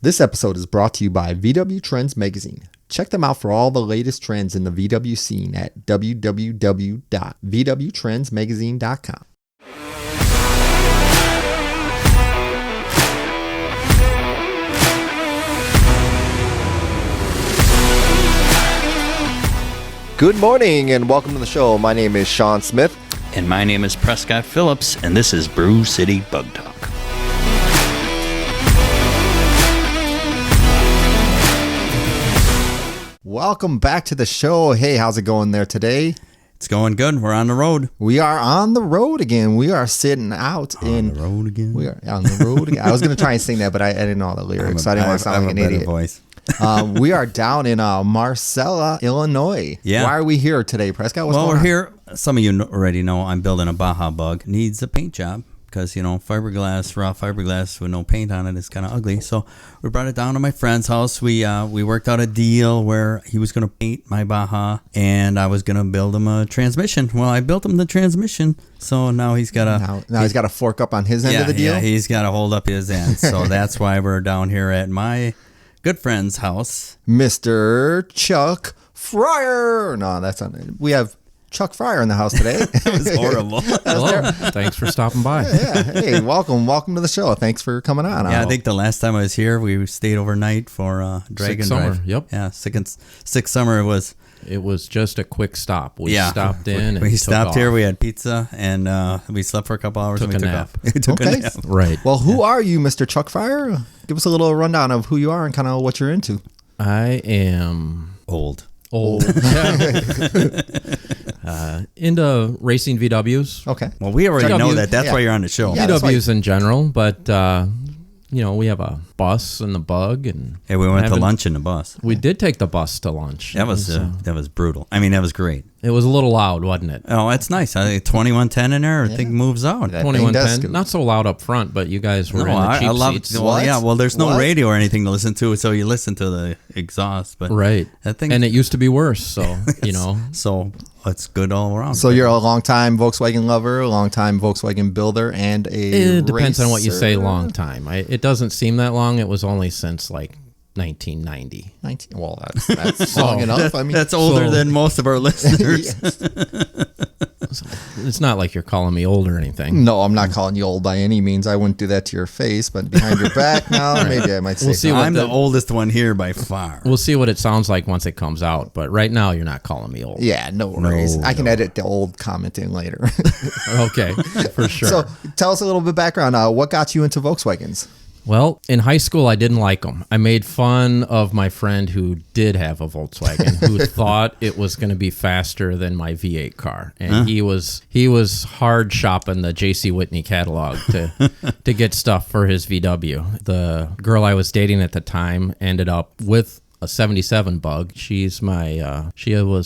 This episode is brought to you by VW Trends Magazine. Check them out for all the latest trends in the VW scene at www.vwtrendsmagazine.com. Good morning and welcome to the show. My name is Sean Smith. And my name is Prescott Phillips, and this is Brew City Bug Talk. Welcome back to the show. Hey, how's it going there today? It's going good. We're on the road. We are on the road again. We are sitting out On the road again. We are on the road again. I was going to try and sing that, but I didn't know all the lyrics, so I didn't want to sound like an idiot. Voice. We are down in Marcella, Illinois. Yeah. Why are we here today, Prescott? What's Well, going we're on? here. Some of you already know I'm building a Baja Bug. Needs a paint job because, fiberglass, raw fiberglass with no paint on it is kind of ugly. So we brought it down to my friend's house. We worked out a deal where he was going to paint my Baja and I was going to build him a transmission. Well, I built him the transmission. So now he's got a... Now he's got to fork up on his end of the deal? Yeah, he's got to hold up his end. So that's why we're down here at my good friend's house. Mr. Chuck Fryer. No, that's not it. We have Chuck Fryer in the house today. It was horrible. Hello. Thanks for stopping by. Yeah. Hey, welcome to the show. Thanks for coming on. Yeah, I think the last time I was here, we stayed overnight for Dragon Summer, Drive. yep. Yeah, sixth summer was. It was just a quick stop. We stopped in and we took stopped off. here. We had pizza and we slept for a couple hours. Took and we a took nap. off. We took Okay. a nap. Right. Well, who are you, Mr. Chuck Fryer? Give us a little rundown of who you are and kind of what you're into. I am Old. into racing VWs. Okay. Well, we already know that. That's yeah. why you're on the show. Yeah. that's VWs in general, but we have a bus and the bug, and Hey, we went to lunch in the bus. we did take the bus to lunch. That was brutal. I mean, that was great. It was a little loud, wasn't it? Oh, that's nice. I think 2110 in there. I think moves out. That thing does 2110, not so loud up front, but you guys were No, in the cheap I love seats. it. Well, yeah. Well, there's no What? radio or anything to listen to, so you listen to the exhaust. But Right. that thing, And it used to be worse, so, so it's good all around. So you're a longtime Volkswagen lover, a longtime Volkswagen builder, and It depends on what you say racer. long time. It doesn't seem that long. It was only since like 1990. 19. Well, that's long enough. I mean, That's older than most of our listeners. yes. It's not like you're calling me old or anything. No, I'm not calling you old by any means. I wouldn't do that to your face, but behind your back now, maybe I might say We'll see something. what I'm the oldest one here by far. We'll see what it sounds like once it comes out. But right now, you're not calling me old. Yeah, no worries. I can edit the old comment in later. Okay, for sure. So tell us a little bit of background. What got you into Volkswagens? Well, in high school, I didn't like them. I made fun of my friend who did have a Volkswagen, who thought it was going to be faster than my V8 car, and he was hard shopping the J.C. Whitney catalog to get stuff for his VW. The girl I was dating at the time ended up with a '77 Bug. She was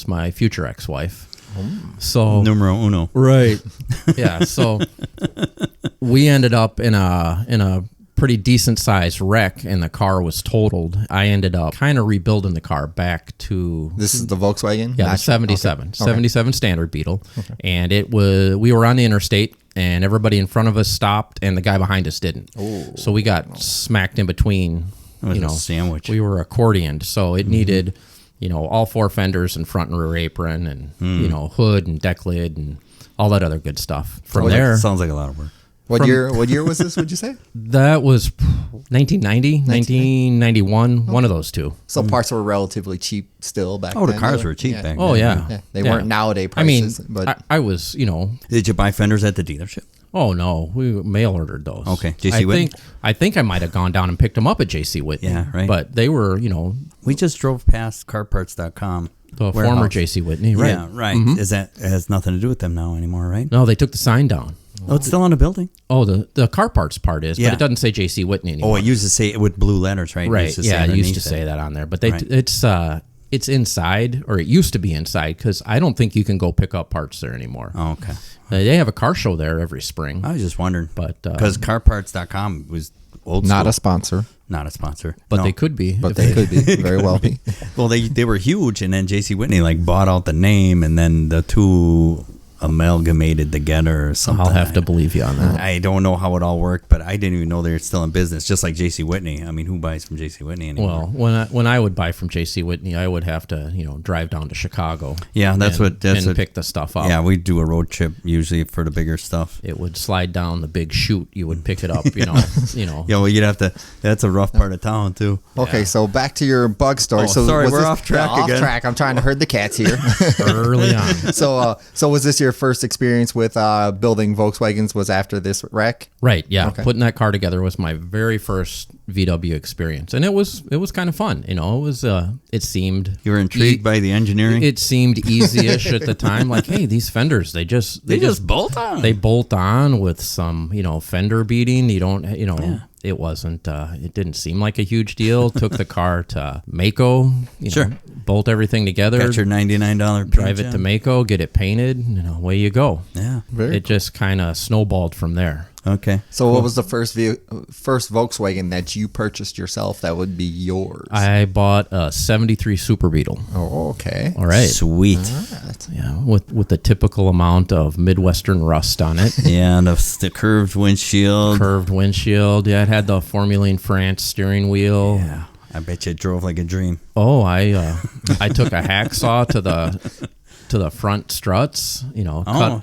my future ex-wife. So Numero uno. right, yeah. So we ended up in a pretty decent sized wreck, and the car was totaled. I ended up kind of rebuilding the car back to This is the Volkswagen? the 77 Standard Beetle. And we were on the interstate, and everybody in front of us stopped and the guy behind us didn't. So we got smacked in between. It was a sandwich. We were accordioned, so it needed all four fenders and front and rear apron, and hood and deck lid and all that other good stuff. From there, Sounds like a lot of work. What year was this, would you say? that was 1990, 1991, one of those two. So parts were relatively cheap still back then. Oh, the cars though? were cheap Yeah. back Oh, then. yeah. They weren't nowadays I mean, prices. But I was, Did you buy fenders at the dealership? oh no, we mail ordered those. Okay, J.C. Whitney? I think I might have gone down and picked them up at J.C. Whitney. Yeah, right. But they were, We just drove past carparts.com. the warehouse. former J.C. Whitney, right? Yeah, right. Is that it has nothing to do with them now anymore, right? No, they took the sign down. Oh, it's still on the building. Oh, the car parts part is, Yeah. but it doesn't say J.C. Whitney anymore. Oh, it used to say it with blue letters, right? right? It used to say Yeah, it used to underneath say it. that on there, but they Right. it's inside, or it used to be inside, because I don't think you can go pick up parts there anymore. Oh, okay. They have a car show there every spring. I was just wondering, But, because carparts.com was old not school. a sponsor. Not a sponsor, But No. they could be. But if they could be. Very well be. Well, they were huge, and then J.C. Whitney bought out the name, and then the two amalgamated together or something. I'll have to believe you on that. I don't know how it all worked, but I didn't even know they're still in business. Just like J.C. Whitney. I mean, who buys from J.C. Whitney anymore? Well, when I would buy from J.C. Whitney, I would have to drive down to Chicago. Yeah, that's what pick the stuff up. Yeah, we do a road trip usually for the bigger stuff. It would slide down the big chute. You would pick it up. Yeah, well, you'd have to. That's a rough part of town too. Okay, so back to your bug story. Oh, So sorry, was we're this- off track yeah, again. Off track. I'm trying to herd the cats here. Early on. So was this your first experience with building Volkswagens? Was after this wreck? Right, yeah. Okay. Putting that car together was my very first VW experience, and it was kind of fun. It seemed You were intrigued by the engineering. It seemed easy-ish at the time. Like, hey, these fenders, they just bolt on. They bolt on with some fender beating. You don't It wasn't. It didn't seem like a huge deal. Took the car to Mako. Sure. Bolt everything together. Got your $99 drive it to Mako. Get it painted. Away you go. Yeah. It just kind of snowballed from there. Okay. So what was the first Volkswagen that you purchased yourself that would be yours? I bought a '73 Super Beetle. Oh, okay. All right. Sweet. Yeah, with the typical amount of Midwestern rust on it. Yeah, and the curved windshield. Curved windshield. Yeah, it had the Formula in France steering wheel. Yeah. I bet you it drove like a dream. Oh, I took a hacksaw to the front struts.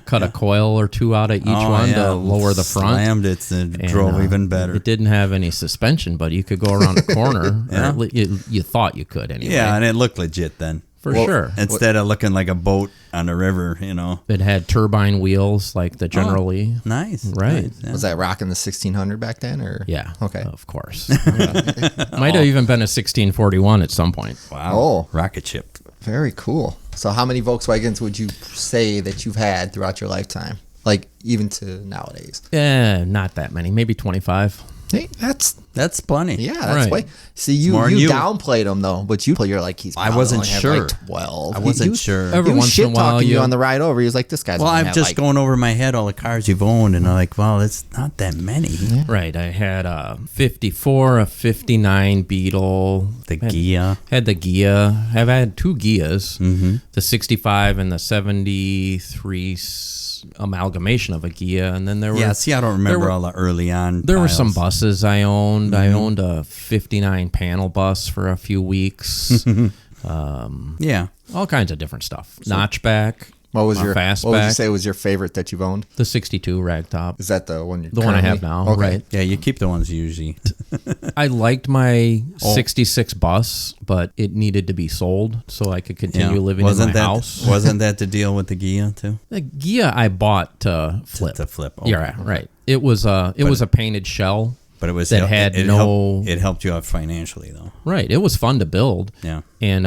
Cut a coil or two out of each one to lower the front. Slammed it and drove even better. It didn't have any suspension, but you could go around a corner. Yeah. Or you thought you could anyway. Yeah, and it looked legit then. For sure. Instead of looking like a boat on the river, It had turbine wheels like the General Lee. Nice. Right. Nice, yeah. Was that rocking the 1600 back then, or? Yeah. Okay. Of course. Might have even been a 1641 at some point. Wow. Oh. Rocket ship. Very cool. So how many Volkswagens would you say that you've had throughout your lifetime? Like even to nowadays? Not that many. Maybe 25. Hey, that's plenty. yeah, that's Right. way. See, you more than you. downplayed them though, but you're like he's. I probably wasn't only have, sure. Like 12. I wasn't He was- sure. Every He was once in a shit while, talking you you- on the ride over. He was like, "This guy's." Well, only I'm have, just like, going over my head all the cars you've owned, and I'm like, wow, that's not that many. Right. I had a 54, a 59 Beetle. The Gia. Had the Gia. I've had two Gias. Mm-hmm. The 65 and the 73 amalgamation of a Gia. And then there were... Yeah, see, I don't remember were- all the early on There were piles. some buses I owned. Mm-hmm. I owned a 59 panel bus for a few weeks. Yeah. All kinds of different stuff. Notchback. What was a your? fastback. What would you say was your favorite that you've owned? The 62 ragtop. Is that the one? The one I have now, Okay. right. Yeah, you keep the ones you usually. I liked my 66 bus, but it needed to be sold so I could continue living in my house. Wasn't that the deal with the Gia, too? The Gia I bought to flip. To flip. Okay. Yeah, right. It was a painted shell. But it was that had no... It helped you out financially, though. Right. It was fun to build. Yeah. And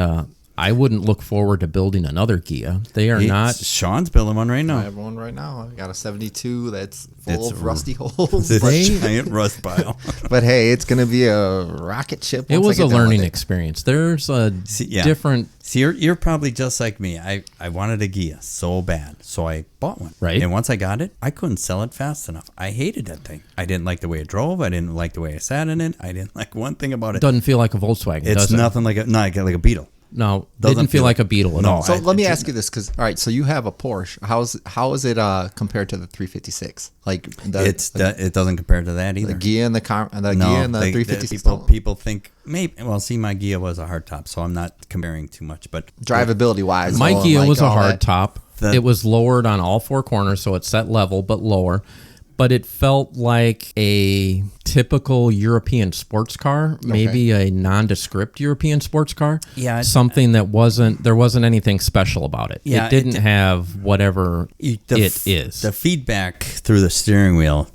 I wouldn't look forward to building another Gia. They are not... Sean's building one right I now. have one right now. I got a 72 that's full It's of rusty holes. It's But, a giant rust pile. but hey, it's gonna be a rocket ship. It once I was get a done with learning it. experience. There's a Yeah. different... See, you're probably just like me. I wanted a Gia so bad, so I bought one. Right. And once I got it, I couldn't sell it fast enough. I hated that thing. I didn't like the way it drove. I didn't like the way I sat in it. I didn't like one thing about it. Doesn't feel like a Volkswagen, It's does it? nothing like like a Beetle. No, Doesn't didn't feel feel like a Beetle at No, all. So I- let me it ask you this, because all right, so you have a Porsche. How is it compared to the 356? Like It doesn't compare to that either. the Gia and the Gia and the 356. People think maybe. Well, see, my Gia was a hardtop, so I'm not comparing too much. But Drivability wise, My Gia was a all hard that. top. It was lowered on all four corners, so it's set level but lower. But it felt like a typical European sports car, maybe a nondescript European sports car. Yeah, something that there wasn't anything special about it. Yeah, it didn't have whatever it is. The feedback through the steering wheel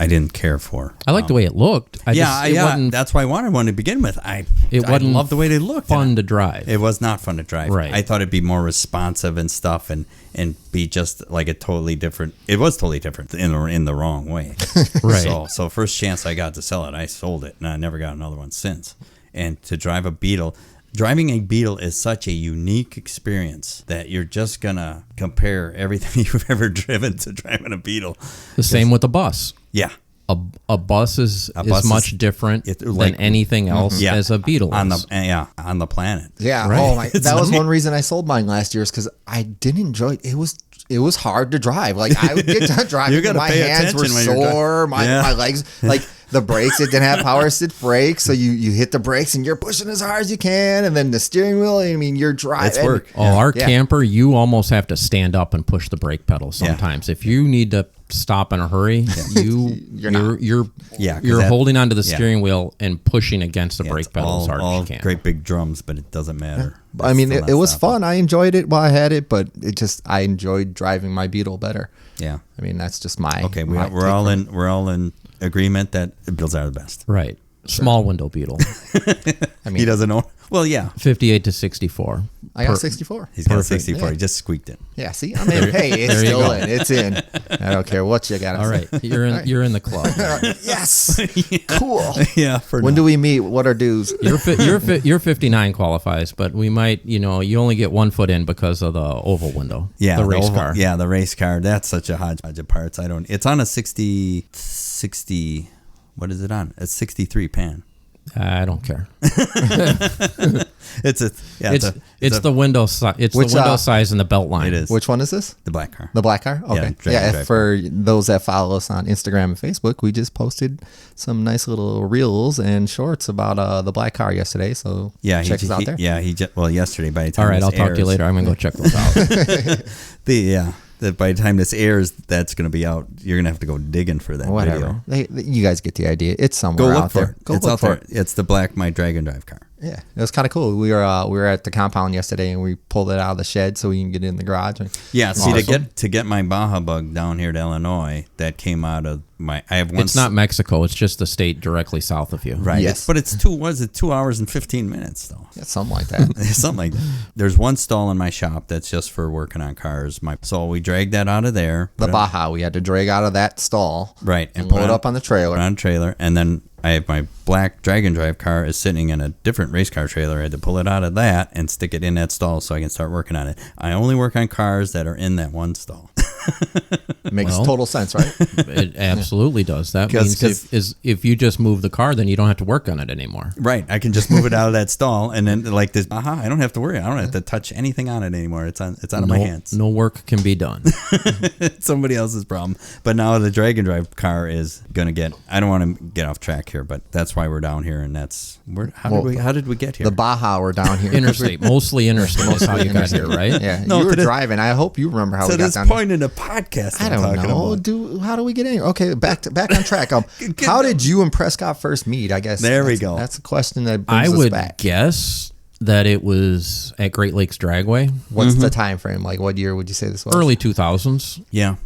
I didn't care for. I like the way it looked. It wasn't That's why I wanted one to begin with. I wasn't love the way they looked. fun to drive. It was not fun to drive. Right. I thought it'd be more responsive and stuff, and be just like a totally different. It was totally different in the wrong way. Right. So first chance I got to sell it, I sold it, and I never got another one since. And to drive a Beetle. Driving a Beetle is such a unique experience that you're just gonna compare everything you've ever driven to driving a Beetle. The same with the bus. Yeah. a bus is much different than anything else as a Beetle on is. on the planet. Yeah. Right. Oh my, that was one reason I sold mine last year, is because I didn't enjoy it. It was hard to drive. Like I would get done driving, You gotta my pay hands were attention when you're sore, my legs, like the brakes, it didn't have power assist brakes, so you hit the brakes and you're pushing as hard as you can, and then the steering wheel, I mean, you're driving. It's work. Our camper, you almost have to stand up and push the brake pedal sometimes. If you need to stop in a hurry, you're holding onto the steering wheel and pushing against the brake pedal as hard as you can. Great big drums, but it doesn't matter. I mean, it was fun. I enjoyed it while I had it, but I enjoyed driving my Beetle better. Yeah. I mean, that's just my okay. We're all in agreement that Beetles are the best. Right. Small window Beetle. I mean, He doesn't know. Well, yeah. 58 to 64. I got 64. He's got 64. Yeah. He just squeaked it. Yeah, see, I mean, hey, it's still in. It's in. I don't care what you got. All right, you're in the club. Yes, cool. Yeah. When do we meet? What are dues? Your 59 qualifies, but we might, you only get 1 foot in because of the oval window. Yeah, the race car. Yeah, the race car. That's such a hodgepodge of parts. It's on a 60. What is it on? A 63 pan. I don't care. It's the window size. It's the window size and the belt line. It is. Which one is this? The black car. The black car? Okay. Yeah, for those that follow us on Instagram and Facebook, we just posted some nice little reels and shorts about the black car yesterday. So check us out there. Yeah, yesterday by the time all right, I'll talk to you later. I'm going to go check those out. By the time this airs, that's going to be out. You're going to have to go digging for that Whatever. video. You guys get the idea. It's somewhere out there. Go look for it. It's the black My Dragon Drive car. Yeah, it was kind of cool. We were at the compound yesterday, and we pulled it out of the shed so we can get it in the garage. Yeah, see, to get my Baja Bug down here to Illinois, that came out of my. I have one. It's not Mexico. It's just the state directly south of you. Right. Yes. But it's 2 hours and 15 minutes though. Yeah, something like that. Something like that. There's one stall in my shop that's just for working on cars. So we dragged that out of there. The Baja, we had to drag out of that stall. Right. And load up on the trailer. Put on a trailer, and then I have my black Dragon Drive car is sitting in a different race car trailer. I had to pull it out of that and stick it in that stall so I can start working on it. I only work on cars that are in that one stall. Makes total sense, right? It absolutely does. That means if you just move the car, then you don't have to work on it anymore. Right. I can just move it out of that stall, and then like this, I don't have to worry. I don't have to touch anything on it anymore. It's out of my hands. No work can be done. It's somebody else's problem. But now the Dragon Drive car is gonna get. I don't want to get off track here, but that's why we're down here, and that's how did we get here? The Baja, we're down here. Interstate, mostly interstate. Is how you got here, right? Yeah. You were driving. I hope you remember how we got down. To this point in the podcast, I don't know. How do we get in here? Okay, back on track. How did you and Prescott first meet? I guess there we go. That's a question that brings I us would back. guess that it was at Great Lakes Dragway. What's the time frame? Like, what year would you say this was? Early 2000s. Yeah.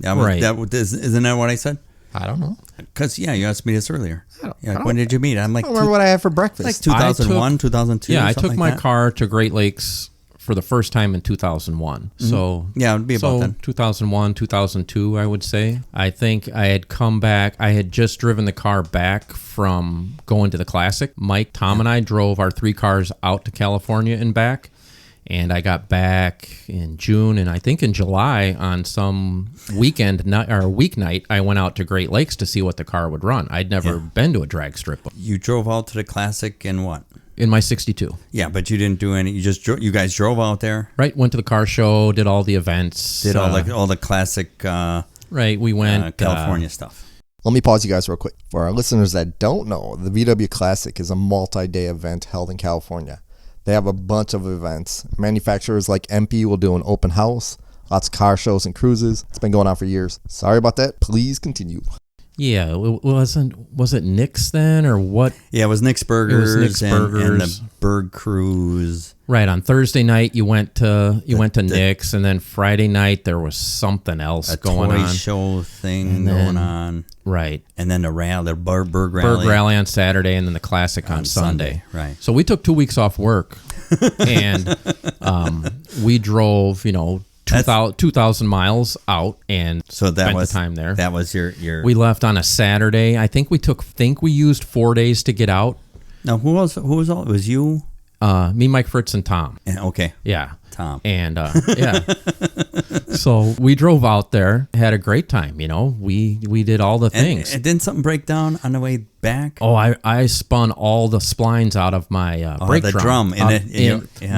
Right. Isn't that what I said? I don't know. Because, you asked me this earlier. When did you meet? I'm like, I don't remember what I had for breakfast. Like 2001, 2002. Yeah, I took my car to Great Lakes for the first time in 2001. So yeah, it would be about then. 2001, 2002, I would say. I think I had come back. I had just driven the car back from going to the Classic. Mike, Tom, and I drove our 3 cars out to California and back. And I got back in June, and I think in July on some weekend or weeknight, I went out to Great Lakes to see what the car would run. I'd never been to a drag strip. You drove out to the Classic in what? In my 62. Yeah, but you didn't do any. You just you guys drove out there, right? Went to the car show, did all the events, did all the classic. Right, we went California stuff. Let me pause you guys real quick. For our listeners that don't know, the VW Classic is a multi-day event held in California. They have a bunch of events. Manufacturers like MP will do an open house, lots of car shows and cruises. It's been going on for years. Sorry about that. Please continue. Yeah, was it Nick's then or what? Yeah, it was Nick's Burgers, and the Berg Cruise. Right, on Thursday night you went to Nick's, and then Friday night there was something else going on. A toy show thing going on. Right. And then the Berg Rally. Berg Rally on Saturday, and then the Classic on Sunday. Right. So we took 2 weeks off work, and we drove, 2,000 miles out and spent the time there. That was your. We left on a Saturday. I think we used 4 days to get out. Now who was all? It was you, me, Mike Fritz, and Tom. Okay. Yeah. Tom. And yeah, so we drove out there, had a great time. You know, we did all the things. And didn't something break down on the way back? Oh, I spun all the splines out of my brake drum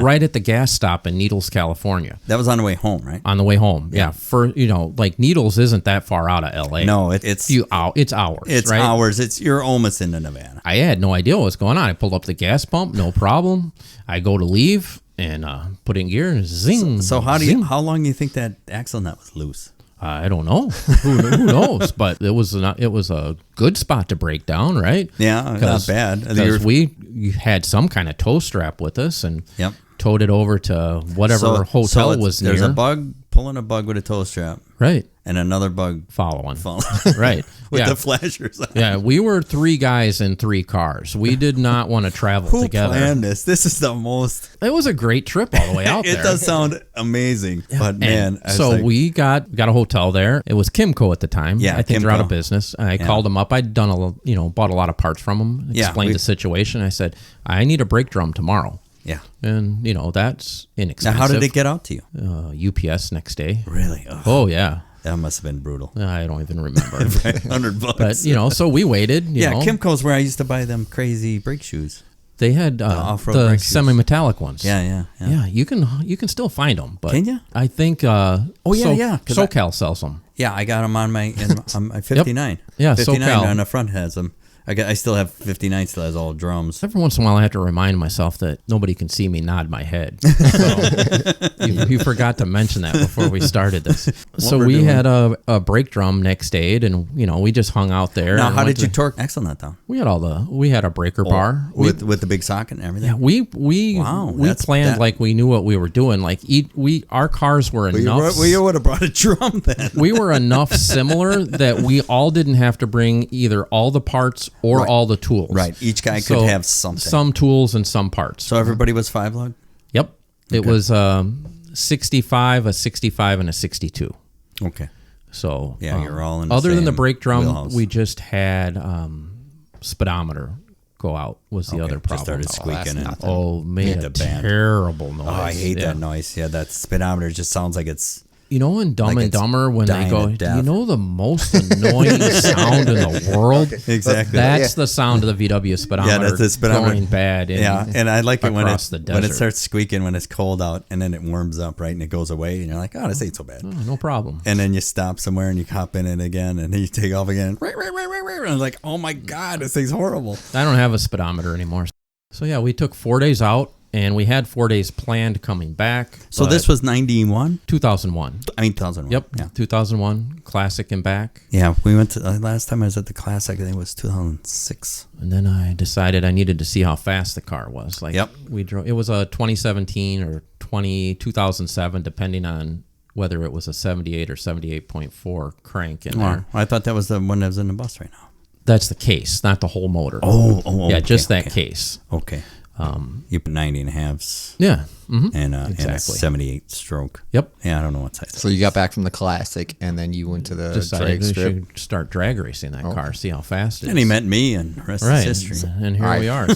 right at the gas stop in Needles, California. That was on the way home, right? On the way home, yeah. For like Needles isn't that far out of L.A. No, it's hours. It's right? hours. You're almost into Nevada. I had no idea what was going on. I pulled up the gas pump, no problem. I go to leave and put in gear and zing. So how long do you think that axle nut was loose? I don't know. Who knows? But it was a good spot to break down, right? Yeah, not bad. Because we had some kind of tow strap with us and towed it over to whatever hotel was near. There's a bug pulling a bug with a tow strap, right? And another bug following. Right. With the flashers on. Yeah, we were 3 guys in 3 cars. We did not want to travel together. Who planned this? This is the most... It was a great trip all the way out there. It does sound amazing, but man... we got a hotel there. It was Kimco at the time. Yeah, I think Kimco. they're out of business. I called them up. I'd done bought a lot of parts from them, explained the situation. I said, I need a brake drum tomorrow. Yeah. And, that's inexpensive. Now, how did it get out to you? UPS next day. Really? Oh, yeah. That must have been brutal. I don't even remember. $100. But, so we waited. You know. Kimco's where I used to buy them crazy brake shoes. They had the semi-metallic ones. Yeah. Yeah, you can still find them. But can you? I think. SoCal sells them. Yeah, I got them on my 59. Yep. Yeah, 59 SoCal. on the front has them. I still have 59, still has all drums. Every once in a while, I have to remind myself that nobody can see me nod my head. So you forgot to mention that before we started this. So we had a brake drum next aid, and we just hung out there. Now, how did you torque axle nut down? We had a breaker bar with the big socket and everything. Yeah, we planned like we knew what we were doing. Like our cars were enough. We would have brought a drum then. We were enough similar that we all didn't have to bring either all the parts or all the tools. Right. Each guy could have something. Some tools and some parts. So everybody was 5-lug? Yep. Okay. It was 65, a 65, and a 62. Okay. So you're all in the other than the same brake drum, wheelhouse. We just had speedometer go out was the other problem. Just started squeaking. Made a terrible noise. Oh, I hate that noise. Yeah, that speedometer just sounds like it's... in Dumb and Dumber when they go, do you know the most annoying sound in the world? Exactly. That's the sound of the VW speedometer. Yeah, that's the speedometer going bad. And I like it when it desert. starts squeaking when it's cold out, and then it warms up, right, and it goes away, and you're like, oh, this ain't so bad. Oh, no problem. And then you stop somewhere and you hop in it again, and then you take off again. And I'm like, oh my God, this thing's horrible. I don't have a speedometer anymore. So yeah, we took 4 days out. And we had 4 days planned coming back. So this was 91? 2001. 2001. Yep. Yeah. 2001, Classic and back. Yeah, we went to, last time I was at the Classic, I think it was 2006. And then I decided I needed to see how fast the car was. We drove, it was a 2017 or 2007, depending on whether it was a 78 or 78.4 crank in there. I thought that was the one that was in the bus right now. That's the case, not the whole motor. Yeah, just that case. Okay. You put 90 and a halves. Yeah. Mm-hmm. And a 78 stroke. Yep. Yeah, I don't know what size. So you got back from the Classic, and then you went to the drag strip. Should start drag racing that car, see how fast it is. And he met me, and the rest is history. And here we are.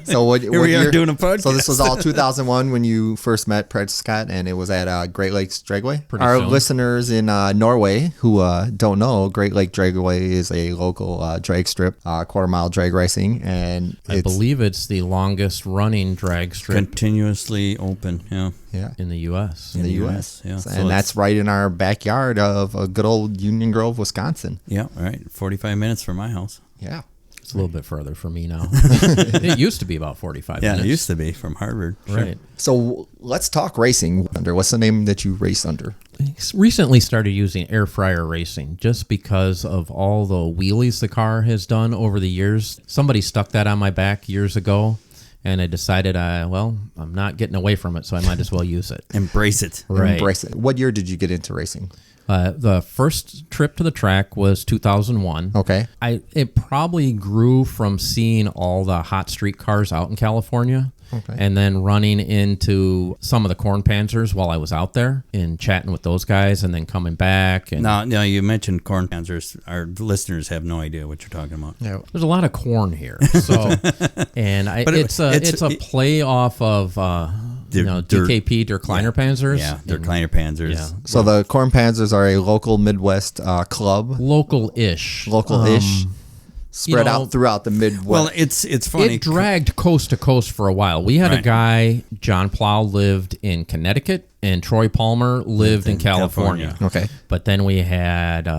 So what we are doing a podcast. So this was all 2001 when you first met Prescott, and it was at Great Lakes Dragway. Our listeners in Norway who don't know, Great Lake Dragway is a local drag strip, quarter-mile drag racing, and I believe it's the longest running drag strip continuously open. Yeah. In the U.S. In the U.S. Yeah. And that's right in our backyard of a good old Union Grove, Wisconsin. Yeah, right. 45 minutes from my house. Yeah. It's a little bit further for me now. It used to be about 45 minutes. Yeah, it used to be from Harvard. Right. Sure. So let's talk racing. What's the name that you race under? I recently started using air fryer racing just because of all the wheelies the car has done over the years. Somebody stuck that on my back years ago. And I decided, I'm not getting away from it, so I might as well use it. Embrace it. Right. Embrace it. What year did you get into racing? The first trip to the track was 2001. Okay. It probably grew from seeing all the hot street cars out in California. Okay. And then running into some of the CornPanzers while I was out there and chatting with those guys and then coming back. And now you mentioned CornPanzers. Our listeners have no idea what you're talking about. Yeah. There's a lot of corn here. So, and it's a play off of DKP, they're Kleiner Panzers. Yeah, they're Kleiner Panzers. Yeah. So the CornPanzers are a local Midwest club. Local-ish. Spread out throughout the Midwest. Well, it's funny. It dragged coast to coast for a while. We had a guy, John Plow, lived in Connecticut, and Troy Palmer lived in California. Okay. But then we had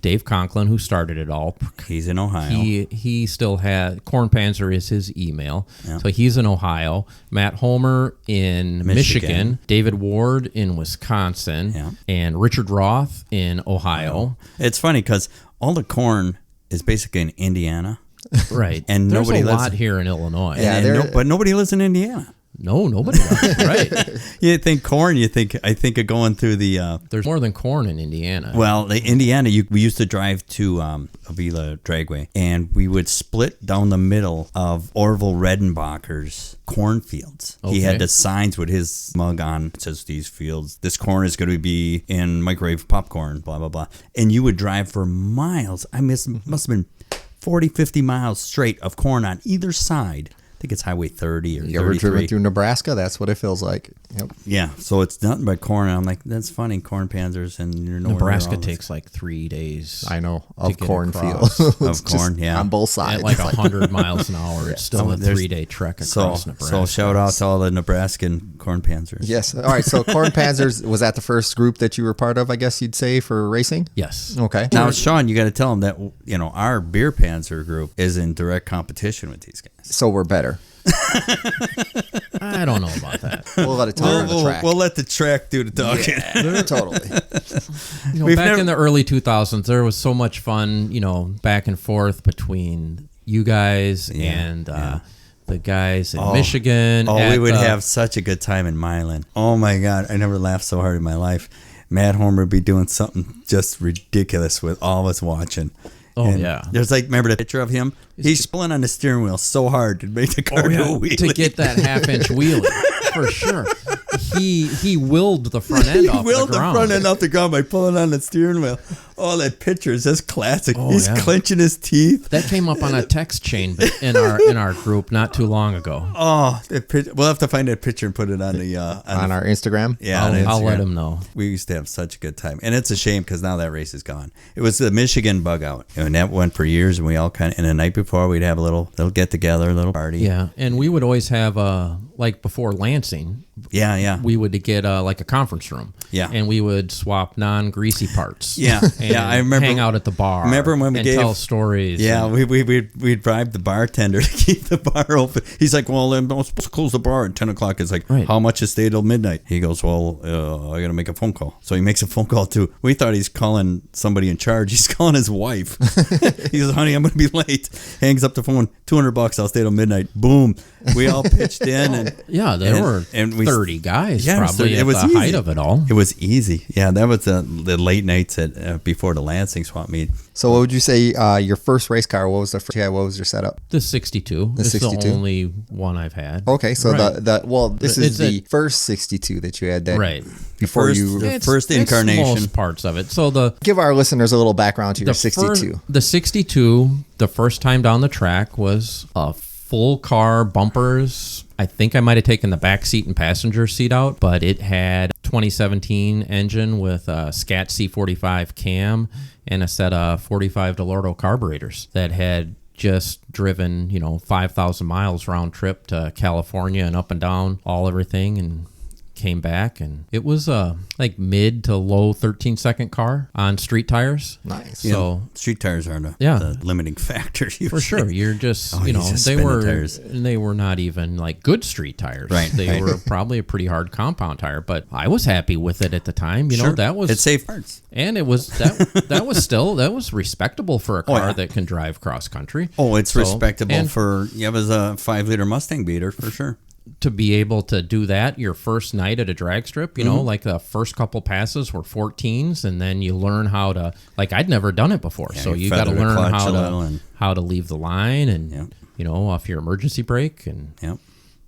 Dave Conklin, who started it all. He's in Ohio. He still had CornPanzer is his email, so he's in Ohio. Matt Homer in Michigan. David Ward in Wisconsin, and Richard Roth in Ohio. It's funny because all the corn is basically in Indiana, right? And there's nobody a lives lot here in Illinois. But nobody lives in Indiana. No, nobody does. Right? You think corn? I think of going through the. There's more than corn in Indiana. Well, Indiana, we used to drive to Avila Dragway, and we would split down the middle of Orville Redenbacher's cornfields. Okay. He had the signs with his mug on. It says these fields. This corn is going to be in microwave popcorn. Blah blah blah. And you would drive for miles. I mean, it must have been 40, 50 miles straight of corn on either side. I think it's Highway 30 or 33. You ever driven through Nebraska? That's what it feels like. Yep. Yeah, so it's nothing but corn. And I'm like, that's funny, Cornpanzers, and you're nowhere Nebraska takes like 3 days. I know, of cornfields. Of corn, yeah. On both sides. At like 100 miles an hour. It's still a 3-day trek across Nebraska. So shout out to all the Nebraskan Cornpanzers. Yes. All right, so CornPanzers, was that the first group that you were part of, I guess you'd say, for racing? Yes. Okay. Now, Sean, you got to tell them that, our Beer Panzer group is in direct competition with these guys. So we're better. I don't know about that. We'll let it talk on the track. We'll let the track do the talking. Yeah, totally. Back in the early 2000s, there was so much fun, back and forth between you guys and the guys in Michigan. Oh, we would have such a good time in Milan. Oh, my God. I never laughed so hard in my life. Matt Homer would be doing something just ridiculous with all of us watching. Oh, and yeah. There's remember the picture of him? He's pulling on the steering wheel so hard to make the car go wheelie. To get that half-inch wheelie, for sure. He willed the front end off the ground. He willed the front end off the ground by pulling on the steering wheel. Oh, that picture is just classic. He's clenching his teeth. That came up on a text chain in our group not too long ago. Oh, we'll have to find that picture and put it on the on our Instagram. Yeah, I'll let him know. We used to have such a good time, and it's a shame because now that race is gone. It was the Michigan bug out, and that went for years. And we all and the night before we'd have a little get together, a little party. Yeah, and we would always have before Lansing. Yeah. We would get a conference room. Yeah. And we would swap non-greasy parts. Yeah. I remember. Hang out at the bar. Remember when we tell stories. Yeah, we'd bribe the bartender to keep the bar open. He's like, well, I'm supposed to close the bar at 10 o'clock. It's like, how much is stay till midnight? He goes, well, I got to make a phone call. So he makes a phone call too. We thought he's calling somebody in charge. He's calling his wife. He goes, honey, I'm going to be late. Hangs up the phone. $200. I'll stay till midnight. Boom. We all pitched in. And there were 30 guys probably it was at the height of it all. It was easy. Yeah, that was the late nights before the Lansing swap meet. So what would you say your first race car, what was the first? Yeah, what was your setup? The 62. The 62? It's the only one I've had. Okay, so this is the first 62 that you had then. Right. Before first incarnation. It's most parts of it. So give our listeners a little background to your 62. The 62, the first time down the track was a full car, bumpers. I think I might have taken the back seat and passenger seat out, but it had 2017 engine with a Scat C45 cam and a set of 45 DeLorto carburetors that had just driven, 5,000 miles round trip to California and up and down, everything, and came back, and it was a mid to low 13-second car on street tires. Nice. So street tires are the limiting factor usually. For sure. You're just they were not even good street tires. Right. They were probably a pretty hard compound tire, but I was happy with it at the time. That was it's safe parts. And it was that was respectable for a car that can drive cross country. Oh, it's respectable for it was a 5-liter Mustang beater for sure. To be able to do that your first night at a drag strip, the first couple passes were 14s, and then you learn how to, I'd never done it before, so you got to learn how to leave the line and off your emergency brake, and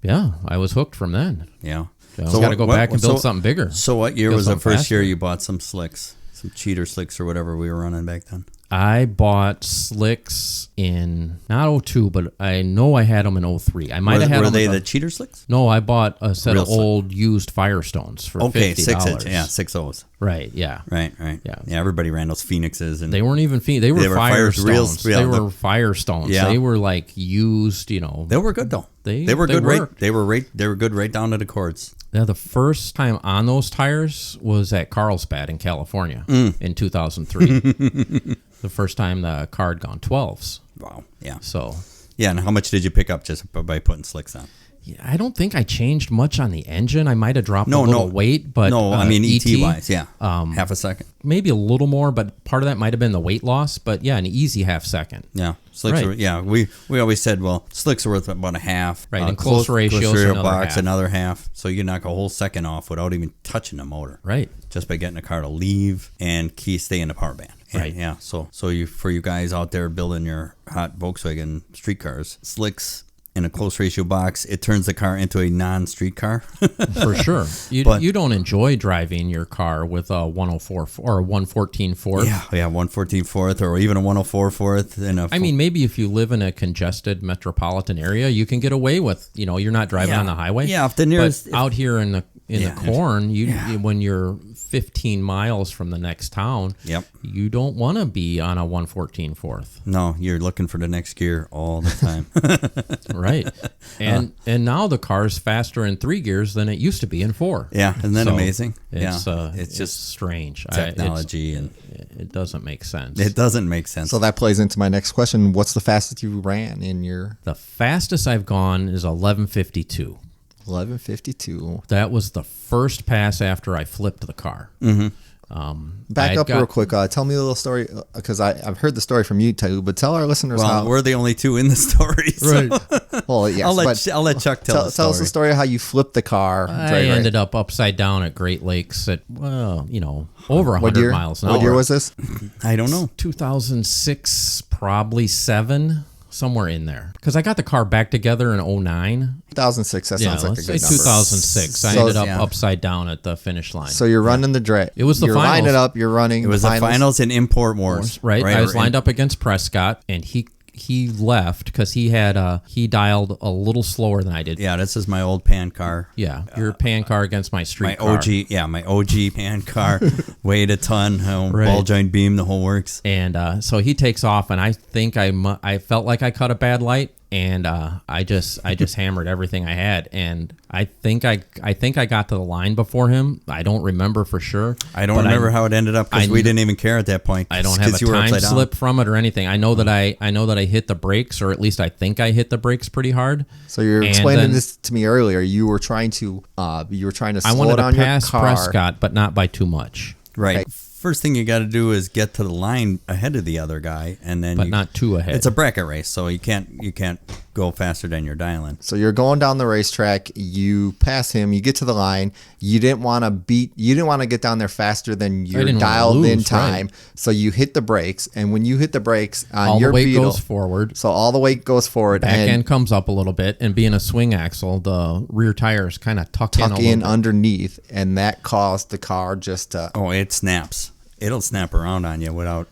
I was hooked from then. Yeah, so got to go back and build something bigger. So what year was the first year you bought some slicks, some cheater slicks or whatever we were running back then? I bought slicks in not 02, but I know I had them in 03. I might have had them. Were they the cheater slicks? No, I bought a set Real of old used Firestones for $50. 6 yeah, 6 O's. Right, yeah. Right. Yeah, everybody ran those Phoenixes. And they weren't even they were Firestones. Real, they were Firestones. Yeah. They were like used, you know. They were good though. They were good. They were good right down to the cords. Yeah, the first time on those tires was at Carlsbad in California in 2003. The first time the car had gone 12s. Wow. Yeah. So. Yeah, and how much did you pick up just by putting slicks on? Yeah, I don't think I changed much on the engine. I might have dropped a little weight, but I mean ET wise, yeah, half a second, maybe a little more. But part of that might have been the weight loss. But yeah, an easy half second. Yeah, slicks. Right. We always said, well, slicks are worth about a half. Right, and close ratios another half. So you knock a whole second off without even touching the motor. Right, just by getting the car to leave and stay in the power band. And, right. Yeah. So for you guys out there building your hot Volkswagen street cars, slicks in a close ratio box, it turns the car into a non-street car. For sure. You don't enjoy driving your car with a 104 or a 114 fourth. Yeah, 114 fourth or even a 104 fourth. I mean, maybe if you live in a congested metropolitan area, you can get away with, you're not driving on the highway. Yeah, if the nearest... But out here in the corn, when you're 15 miles from the next town, you don't want to be on a 114 fourth. No, you're looking for the next gear all the time. Right. And now the car's faster in 3 gears than it used to be in 4. Yeah, isn't that amazing? It's just strange. Technology and it doesn't make sense. It doesn't make sense. So that plays into my next question. What's the fastest you ran in your... The fastest I've gone is 11:52. 11:52. That was the first pass after I flipped the car. Mm-hmm. Back up real quick. Tell me a little story, because I've heard the story from you too, but tell our listeners how... we're the only two in the story. So. Right. Well, yes. I'll let Chuck tell the story. Tell us the story of how you flipped the car. I ended up upside down at Great Lakes at, over 100 miles an hour. What year was this? I don't know. 2006, probably 7. Somewhere in there, because I got the car back together in 2009. 2006. That sounds like a good number. 2006. I ended up upside down at the the line. So you're running the drag. It was the you're finals. lining up. You're running. It was the finals in Import Wars. Right. I was lined up against Prescott, and he left because he dialed a little slower than I did. Yeah, this is my old pan car. Yeah, your pan car against my street car. My OG pan car, weighed a ton, ball joint beam, the whole works. And so he takes off, and I think I felt like I cut a bad light, and I just hammered everything I had, and I think I got to the line before him. I don't remember for sure. I don't remember how it ended up because we didn't even care at that point. I don't have a time slip from it or anything. I know that I hit the brakes, or at least I think I hit the brakes pretty hard. So you're explaining this to me earlier. You were trying to slow down your car. I wanted to pass Prescott, but not by too much. Right. First thing you got to do is get to the line ahead of the other guy, and then not too ahead. It's a bracket race, so you can't go faster than you're dialing. So you're going down the racetrack. You pass him. You get to the line. You didn't want to get down there faster than your dialed in time. Right. So you hit the brakes, and when you hit the brakes on your weight Beetle, goes forward. So all the weight goes forward. Back end comes up a little bit, and being a swing axle, the rear tires kind of tuck in underneath, and that caused the car just to... Oh, it snaps. It'll snap around on you without.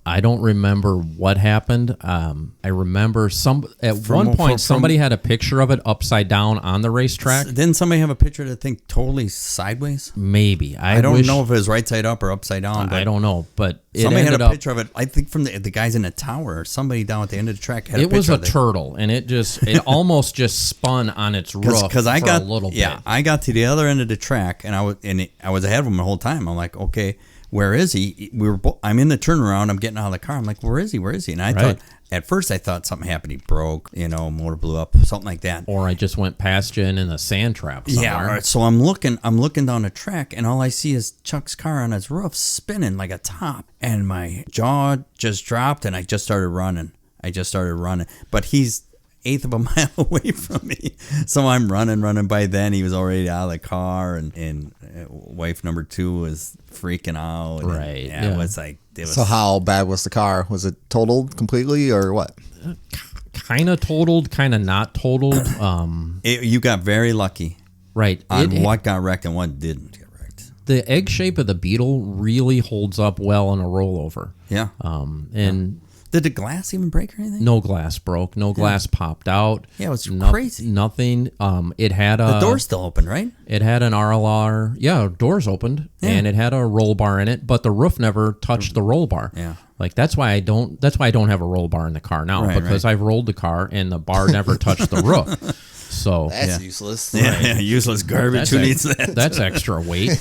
I don't remember what happened. I remember one point somebody had a picture of it upside down on the racetrack. Didn't somebody have a picture of the thing totally sideways? Maybe. I don't know if it was right side up or upside down. I don't know, but somebody had a picture of it. I think from the guys in the tower or somebody down at the end of the track had a picture. It was a turtle, and it almost just spun on its roof a little bit. Yeah, I got to the other end of the track, and I was ahead of him the whole time. I'm like, okay. Where is he? I'm in the turnaround. I'm getting out of the car. I'm like, where is he? And I thought, at first, something happened. He broke, motor blew up, something like that. Or I just went past you and in a sand trap somewhere. Yeah, right. So I'm looking down the track, and all I see is Chuck's car on his roof spinning like a top. And my jaw just dropped, and I just started running. But he's eighth of a mile away from me. So I'm running. By then, he was already out of the car, and wife number 2 was freaking out. Right. And, it was like... So how bad was the car? Was it totaled completely or what? Kind of totaled, kind of not totaled. You got very lucky. Right. On what got wrecked and what didn't get wrecked. The egg shape of the Beetle really holds up well in a rollover. Yeah. And did the glass even break or anything? no glass broke. No glass popped out. Yeah, it was crazy. Nothing. It had The door's still open, right? It had an RLR. Yeah, doors opened, and it had a roll bar in it, but the roof never touched the roll bar. Yeah. Like that's why I don't have a roll bar in the car now, because I've rolled the car and the bar never touched the roof. So That's useless. Yeah, useless garbage. Who needs that? That's extra weight.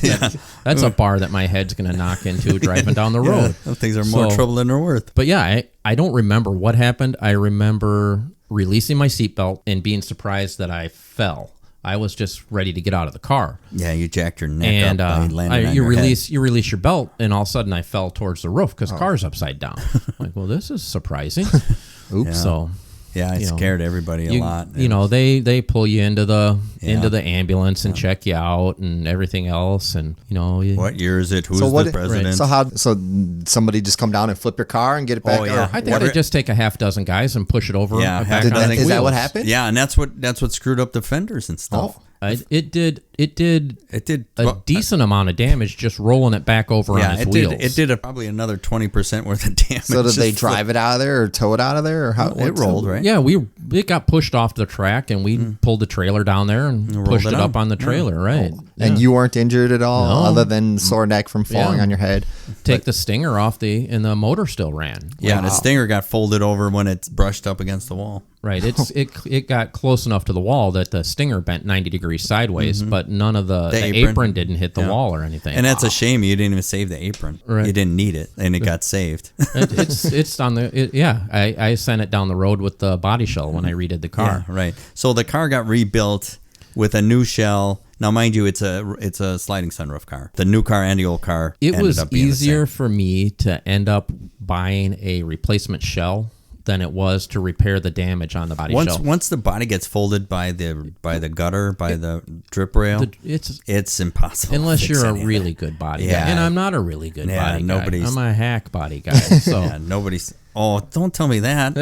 That's a bar that my head's going to knock into driving down the road. Those things are more trouble than they're worth. But yeah, I don't remember what happened. I remember releasing my seatbelt and being surprised that I fell. I was just ready to get out of the car. Yeah, you jacked your neck And up by landing on you your release head. you release your belt, and all of a sudden I fell towards the roof because the car's upside down. I'm like, well, this is surprising. Oops. Yeah. So Yeah, it scared everybody a lot. They pull you into the ambulance and check you out and everything else, and What year is it? Who's So the president? So somebody just come down and flip your car and get it back? Oh, yeah. I think they just take a half dozen guys and push it over. Yeah, back half on dozen. the Is that what wheels. happened? Yeah, and that's what screwed up the fenders and stuff. It did a well, decent amount of damage just rolling it back over on its wheels. It did probably another 20% worth of damage. So did they Just drive it out of there or tow it out of there, or how it rolled, right? Yeah, it got pushed off the track, and we pulled the trailer down there and rolled pushed it it up on. on the trailer, right? And you weren't injured at all, No. other than sore neck from falling Yeah. on your head. Take the stinger off and the motor still ran. Yeah, and the Wow. stinger got folded over when it brushed up against the wall. Right. It got close enough to the wall that the stinger bent 90 degrees sideways, but none of the apron didn't hit the wall or anything. And that's a shame. You didn't even save the apron. Right. You didn't need it, and it got saved. It's on the I sent it down the road with the body shell when I redid the car. Yeah, right. So the car got rebuilt with a new shell. Now, mind you, it's a sliding sunroof car. The new car and the old car. It ended was up being the easier same. for me to end up buying a replacement shell than it was to repair the damage on the body shell. Once the body gets folded by the gutter, by the drip rail, it's impossible. Unless to you're fix a anything. really good body Yeah. guy. And I'm not a really good body guy. I'm a hack body guy. So Yeah, nobody's. Oh, don't tell me that.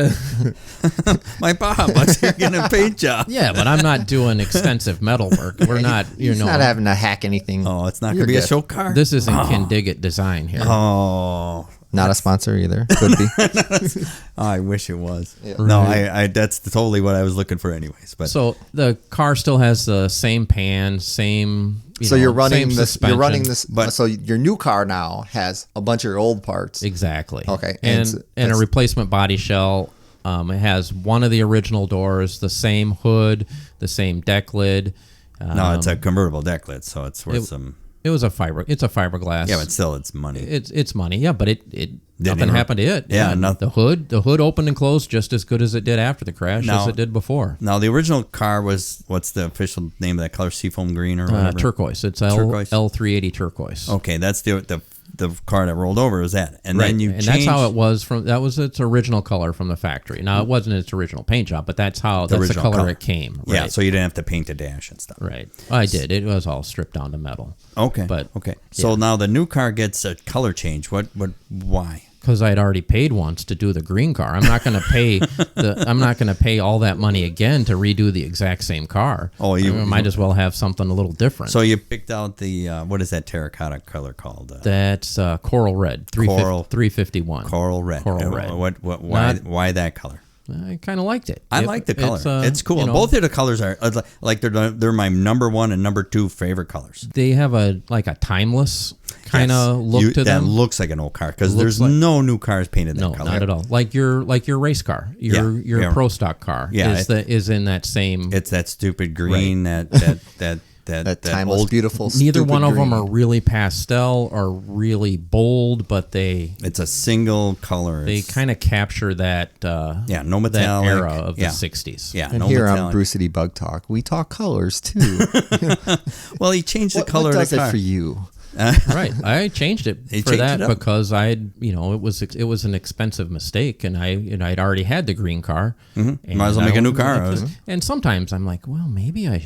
My Bob, let's get a paint job. yeah, but I'm not doing extensive metal work. We're not, He's not having to hack anything. Oh, it's not going You're to be a good. show car. This isn't Kindigit design here. Oh, Not a sponsor either. Could be. I wish it was. No, I that's totally what I was looking for, anyways. But So the car still has the same pan, same. So you're running same this. You're suspension. running this. But- So your new car now has a bunch of your old parts. Exactly. Okay, And and a that's- replacement body shell. It has one of the original doors, the same hood, the same deck lid. no, it's a convertible deck lid, so it's worth some. It was it's a fiberglass. Yeah, but still, it's money. It's money. Yeah, but nothing even- happened to it. Yeah, nothing. The hood opened and closed just as good as it did after the crash Now- as it did before. Now, the original car was, what's the official name of that color? Seafoam green or whatever? Turquoise. It's Turquoise. L380 turquoise. Okay, that's the car that rolled over was that. And then you changed. that's how it was that was its original color from the factory. Now it wasn't its original paint job, but that's the original color it came. Right? Yeah, so you didn't have to paint the dash and stuff. Right. I did. It was all stripped down to metal. Okay. But okay. So now the new car gets a color change. Why? because I had already paid once to do the green car. I'm not going to pay I'm not going to pay all that money again to redo the exact same car. Oh, you might as well have something a little different. So you picked out the what is that terracotta color called? That's coral red, 351. Coral red. Coral red. Why that color? I kind of liked it. I like the color. It's cool. You know, Both of the colors are like they're my number one and number two favorite colors. they have a timeless kind of look to that them. looks like an old car because Looks there's like- no new cars painted that No, color. not at all. Like your race car, your pro stock car is in that same. It's that stupid green that timeless, old beautiful. Neither stupid one of green. them are really pastel or really bold, but they It's a single color. they kind of capture that no that metallic era of yeah. the 60s. Yeah, And no here metallic. on BCBugTalk, we talk colors too. Well, he changed the color what of does the car. it for you? Right. I changed it He for changed that it up. because it was an expensive mistake, and I'd already had the green car. And Might as well make a I new was car. like, and sometimes I'm like, well, maybe I'll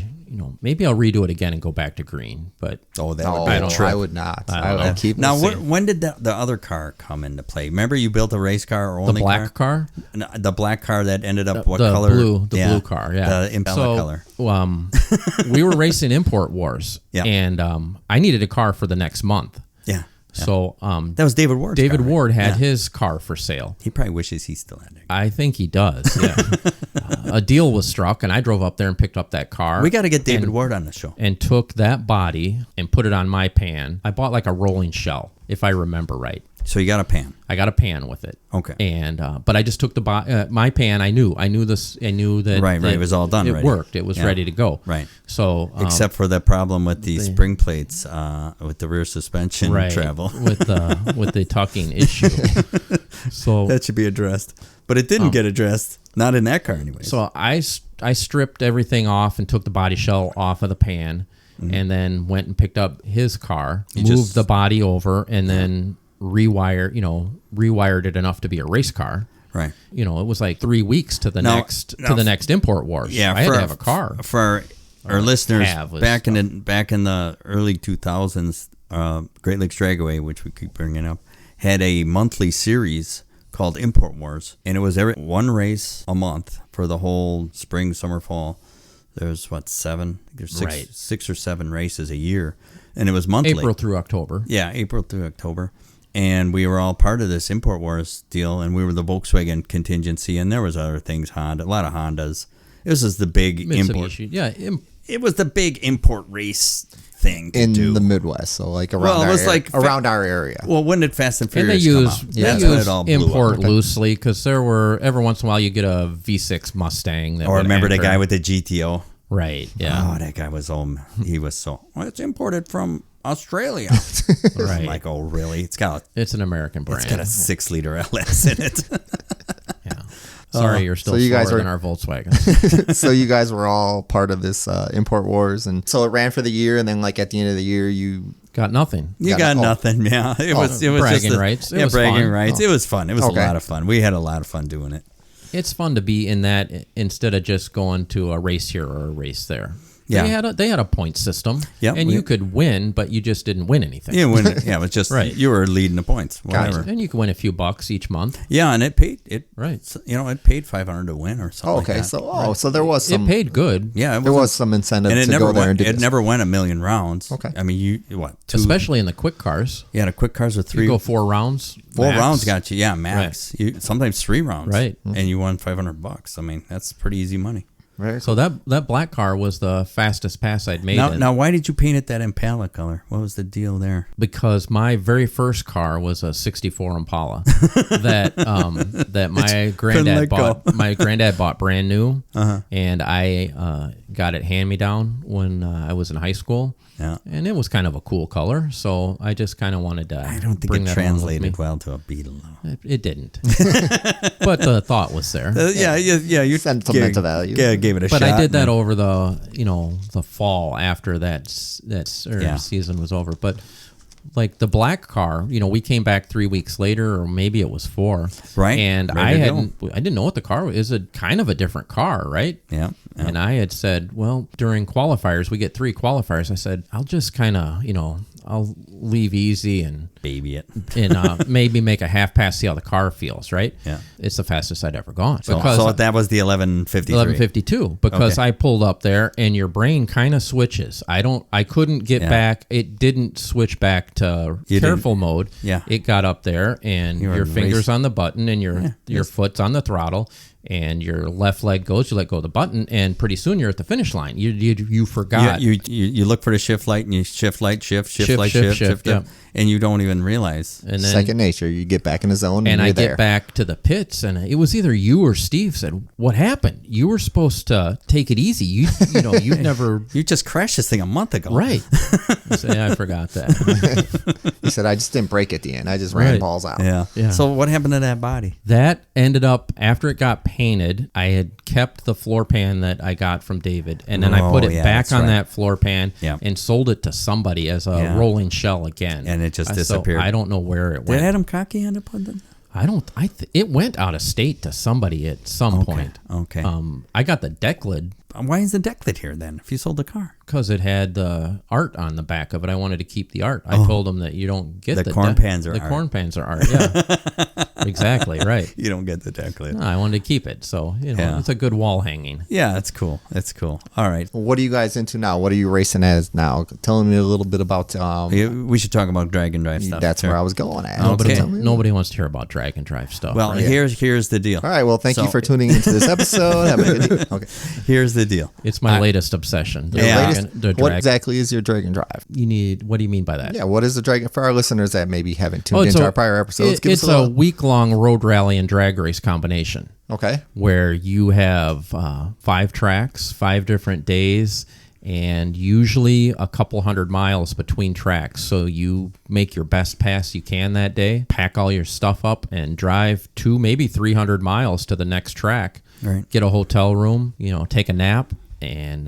redo it again and go back to green. But Oh, that No, would be a trip. I would not. I I don't know. would keep Now, it the same. when did the other car come into play? Remember, you built a race car or the only black car, No, the black car that ended up what the color? blue car, yeah, the Impala color. We were racing Import Wars, Yeah. and I needed a car for the next month. Yeah. So that was David Ward's David car, right? Ward had Yeah. his car for sale. He probably wishes he still had it. I think he does. Yeah. A deal was struck, and I drove up there and picked up that car. We got to get David Ward on the show. And took that body and put it on my pan. I bought like a rolling shell, if I remember right. So you got a pan. I got a pan with it. Okay. And but I just took my pan. I knew this. I knew that Right. It was all done. It ready. worked. It was ready to go. Right. So except for the problem with the spring plates with the rear suspension travel. with the tucking issue. So that should be addressed, but it didn't get addressed. Not in that car, anyway. So I stripped everything off and took the body shell off of the pan, and then went and picked up his car, moved the body over, and then rewired it enough to be a race car. Right. It was like 3 weeks to the next import wars. Yeah, I had to have a car. For our listeners, back in the early 2000s, Great Lakes Dragway, which we keep bringing up, had a monthly series called Import Wars, and it was every one race a month for the whole spring, summer, fall. There's seven? There's six or seven races a year, and it was monthly. April through October. Yeah, April through October. And we were all part of this Import Wars deal, and we were the Volkswagen contingency, and there was other things, a lot of Hondas. This is the big import. Yeah, it was the big import race thing to in do. the Midwest, so like around around our area. Well, when did Fast and and they Furious use come out? That's when it all blew import up. loosely because there were every once in a while you get a V6 Mustang. That Or would remember the enter. guy with the GTO? Right? Yeah. Oh, that guy was it's imported from Australia. Right. I'm like, oh, really? It's an American brand. got a 6-liter LS in it. Yeah. Sorry, you're still so you guys slower were- than our Volkswagen. So you guys were all part of this import wars, and so it ran for the year, and then like at the end of the year, you Got nothing. You got nothing, yeah. It was bragging just rights. It yeah, was bragging fun. rights. It was fun. It was Okay. a lot of fun. We had a lot of fun doing it. It's fun to be in that instead of just going to a race here or a race there. Yeah. They had a point system, Yep, and you could win, but you just didn't win anything. Yeah, when it was just Right. you were leading the points, whatever. And you could win a few bucks each month. Yeah, and it paid Right. it paid $500 to win or something. Oh, okay, like that. so there was some It paid good, Yeah, there was some incentive and it to never go there and went. do It this. never went a million rounds. Okay. I mean, two? especially in the quick cars. Yeah, the quick cars with You go 4 rounds. four max. rounds got you. Yeah, max. Sometimes 3 rounds. Right. And you won $500. I mean, that's pretty easy money. Right. So that black car was the fastest pass I'd made. Now, why did you paint it that Impala color? What was the deal there? Because my very first car was a '64 Impala that my granddad let go. bought. My granddad bought brand new, and I got it hand me down when I was in high school. Yeah. And it was kind of a cool color, so I just kind of wanted to. I don't think bring it that along with translated me. well to a Beetle. It didn't, but the thought was there. Yeah. You Sentimental value. Yeah, gave it a shot. But I did that and- over the fall after that season was over. But like the black car, we came back 3 weeks later, or maybe it was 4. Right. And Ready I to didn't know what the car was. It's a kind of a different car, right? Yeah. And I had said, well, during qualifiers, we get 3 qualifiers. I said, I'll just kind of, I'll leave easy and baby it. and maybe make a half pass, see how the car feels, right? Yeah. It's the fastest I'd ever gone. So that was the 1153. 1152 because Okay. I pulled up there and your brain kind of switches. I couldn't get back. It didn't switch back to careful mode. Yeah. It got up there and You were your in fingers race. on the button and your foot's on the throttle and your left leg goes, you let go of the button and pretty soon you're at the finish line. You forgot. You look for the shift light and you shift light, shift light, shift, yeah. and you don't even realize. And then Second nature. You get back in the zone, and you're I there. get back to the pits, and it was either you or Steve said, "What happened? You were supposed to take it easy. You've never You just crashed this thing a month ago. right." I say, I forgot that. He said, "I just didn't break at the end. I just ran Right. balls out." Yeah. So what happened to that body? That ended up after it got painted. I had kept the floor pan that I got from David, and then I put it back that's on right. that floor pan Yeah. and sold it to somebody as a Yeah. rolling shell again. And it just So disappeared. I don't know where it Did went. Adam Cocky end up with it? It went out of state to somebody at some point. Okay. I got the deck lid. Why is the deck lid here then? If you sold the car, Because it had the art on the back of it. I wanted to keep the art. I told them that you don't get the CornPanzer the art. CornPanzer art. Yeah, exactly right. You don't get the decollete. No, I wanted to keep it, so it's a good wall hanging. Yeah, that's cool. That's cool. All right. What are you guys into now? What are you racing as now? Tell me a little bit about. We should talk about drag and drive stuff. That's where I was going at. Nobody wants to hear about drag and drive stuff. Well, right? here's the deal. All right. Well, thank you for tuning into this episode. Have a good day. Okay. Here's the deal. It's my latest obsession. What exactly is your drag and drive? What do you mean by that? Yeah. What is the drag for our listeners that maybe haven't tuned into our prior episodes? It's a week-long road rally and drag race combination. Okay. Where you have 5 tracks, 5 different days, and usually a couple 100 miles between tracks. So you make your best pass you can that day, pack all your stuff up, and drive 2, maybe 300 miles to the next track. Right. Get a hotel room, take a nap, and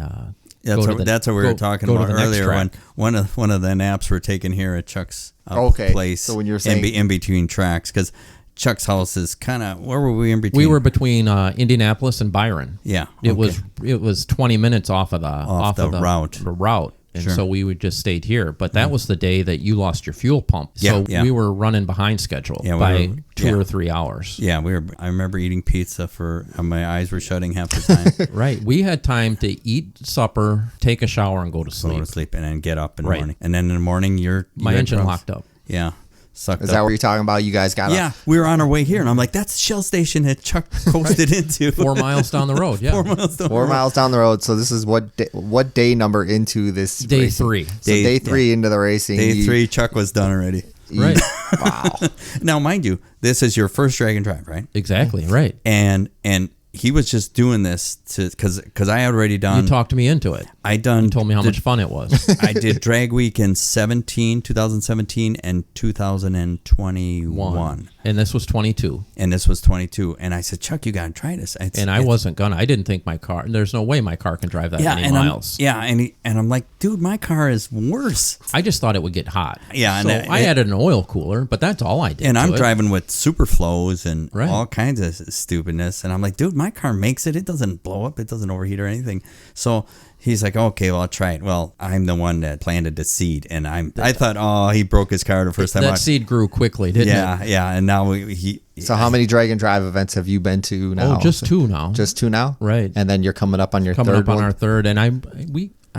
that's what we were talking about earlier. When one of the naps were taken here at Chuck's place. So when you're saying in between tracks, because Chuck's house is kind of, where were we in between? We were between Indianapolis and Byron. Yeah, it was 20 minutes off of the route. And so we just stayed here. But that was the day that you lost your fuel pump. So we were running behind schedule by 2 or 3 hours. Yeah, I remember eating pizza my eyes were shutting half the time. Right. We had time to eat supper, take a shower, and go to sleep. And then get up in the morning. And then in the morning, my engine locked up. Yeah. Is that what you're talking about? You guys got we were on our way here, and I'm like, that's the Shell station that Chuck coasted into. 4 miles down the road, yeah. 4 miles down the road. So this is what day number into this Day racing? 3. So day 3 into the racing. Day 3, Chuck was done already. Right. Wow. Now, mind you, this is your first drag and drive, right? Exactly, right. And he was just doing this because I had already done. You talked me into it. You told me how much fun it was. I did drag week in 2017 and 2021. And this was 22. And this was 22. And I said, Chuck, you got to try this. I wasn't gonna. I didn't think my car. There's no way my car can drive that many miles. And I'm like, dude, my car is worse. I just thought it would get hot. Yeah. So I added an oil cooler, but that's all I did. And I'm driving with super flows and Right. all kinds of stupidness. And I'm like, dude, my car makes it. It doesn't blow up. It doesn't overheat or anything. So he's like, okay, well, I'll try it. Well, I'm the one that planted the seed, and I thought, he broke his car the first time. That seed grew quickly, didn't it? Yeah, and now So how many drag and drive events have you been to now? Oh, just 2 now. Just 2 now? Right. And then you're coming up on your coming third up on one? our third, and I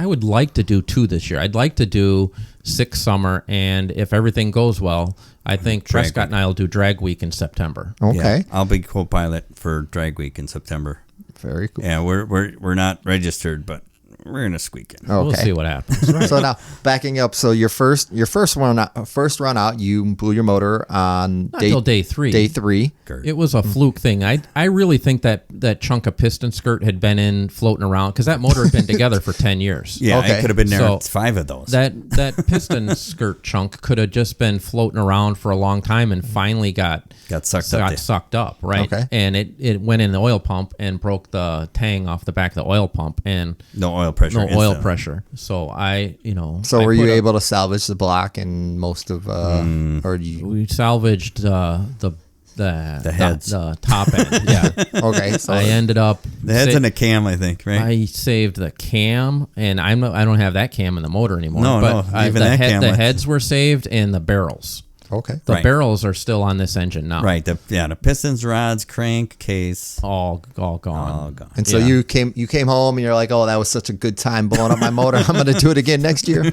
would like to do 2 this year. I'd like to do 6 summer, and if everything goes well, I think Prescott and I will do drag week in September. Okay. Yeah, I'll be co-pilot for drag week in September. Very cool. Yeah, we're not registered, but we're gonna squeak it. Okay. We'll see what happens. So now backing up, so your first run out, you blew your motor on Until day 3. Day 3. It was a fluke thing. I really think that chunk of piston skirt had been floating around because that motor had been together for 10 years. Yeah, Okay. it could have been there. So 5 of those. That piston skirt chunk could have just been floating around for a long time and finally got sucked up, right? Okay. And it went in the oil pump and broke the tang off the back of the oil pump and no oil pressure. So So were you able to salvage the block and most of or we salvaged the heads, the top end. Yeah. Okay. So I ended up the heads and the cam, I think, right? I saved the cam, and I don't have that cam in the motor anymore. No, even that cam. The heads were saved, and the barrels. Okay. The barrels are still on this engine now. Right. The pistons, rods, crank, case, all gone. All gone. And so you came home and you're like, oh, that was such a good time blowing up my motor. I'm going to do it again next year.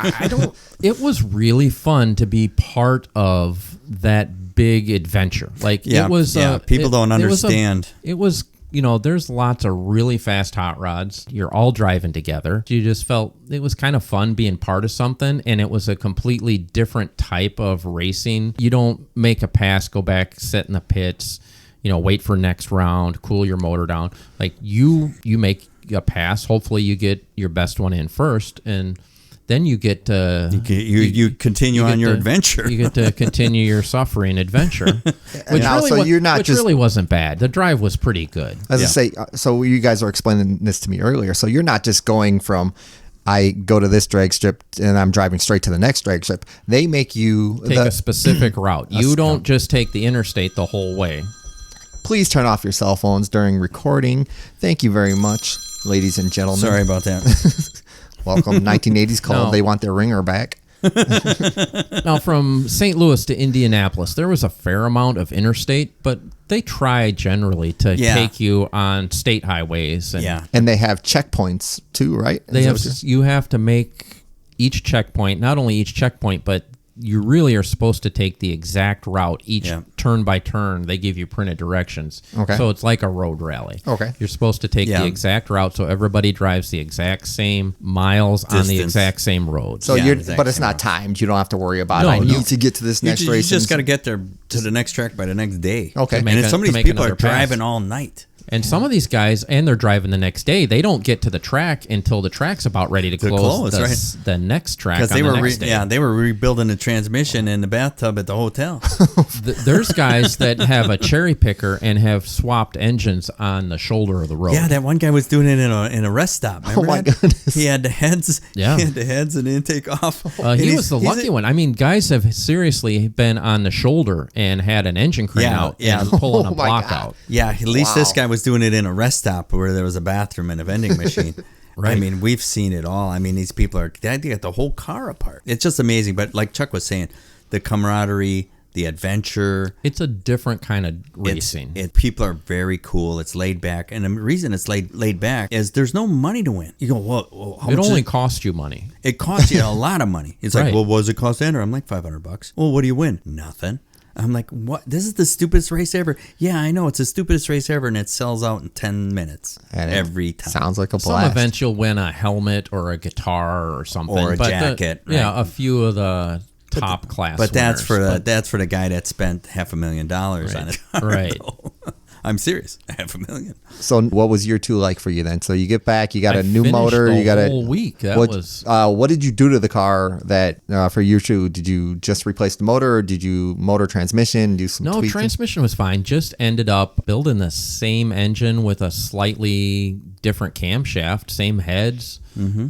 It was really fun to be part of that big adventure. Like it was. People don't understand. It was. There's lots of really fast hot rods. You're all driving together. You just felt it was kind of fun being part of something, and it was a completely different type of racing. You don't make a pass, go back, sit in the pits, wait for next round, cool your motor down. Like you make a pass. Hopefully you get your best one in first, and then you get to you continue on your adventure. You get to continue your suffering adventure, which really wasn't bad. The drive was pretty good. As I say, so you guys were explaining this to me earlier. So you're not just going from I go to this drag strip and I'm driving straight to the next drag strip. They make you take a specific route. You don't just take the interstate the whole way. Please turn off your cell phones during recording. Thank you very much, ladies and gentlemen. Sorry about that. Welcome 1980s call. No. They want their ringer back. Now, from St. Louis to Indianapolis, there was a fair amount of interstate, but they try generally to take you on state highways. And And they have checkpoints too, right? you have to make each checkpoint, not only each checkpoint, but you really are supposed to take the exact route each turn by turn. They give you printed directions. Okay. So it's like a road rally. Okay. You're supposed to take the exact route so everybody drives the exact same miles on the exact same road. So but it's not timed. You don't have to worry about No, I no. need to get to this next You race. just got to get there to the next track by the next day. Okay. And some of these people are another pass. driving all night. And some of these guys, and they're driving the next day, they don't get to the track until the track's about ready to close the next track on the next day. They were rebuilding the transmission in the bathtub at the hotel. There's guys that have a cherry picker and have swapped engines on the shoulder of the road. Yeah, that one guy was doing it in a rest stop. Remember Oh my that? goodness. He had the heads. Yeah. He had the heads and intake off. He was the lucky one. I mean, guys have seriously been on the shoulder and had an engine crane out and pulling a Oh my block God. out. Yeah, at least this guy was doing it in a rest stop where there was a bathroom and a vending machine. Right. I mean, we've seen it all. I mean, these people they get the whole car apart. It's just amazing. But like Chuck was saying, the camaraderie, the adventure. It's a different kind of racing. People are very cool. It's laid back. And the reason it's laid back is there's no money to win. You go, well, how It much only costs you money. It costs you a lot of money. It's like, Right. well, what does it cost to enter? I'm like, $500. Well, what do you win? Nothing. I'm like, what? This is the stupidest race ever. Yeah, I know. It's the stupidest race ever, and it sells out in 10 minutes And it every time. Sounds like a Some blast. events you'll win a helmet or a guitar or something. Or a but jacket, Yeah, right. a few of the top class But that's winners. that's for the guy that spent $500,000 on it. Right. I'm serious. $500,000. So what was year 2 like for you then? So you get back, you got I a new finished motor, the you got whole week. That was what did you do to the car that for year 2? Did you just replace the motor, or did you motor transmission, do some no tweaking? transmission was fine. Just ended up building the same engine with a slightly different camshaft, same heads,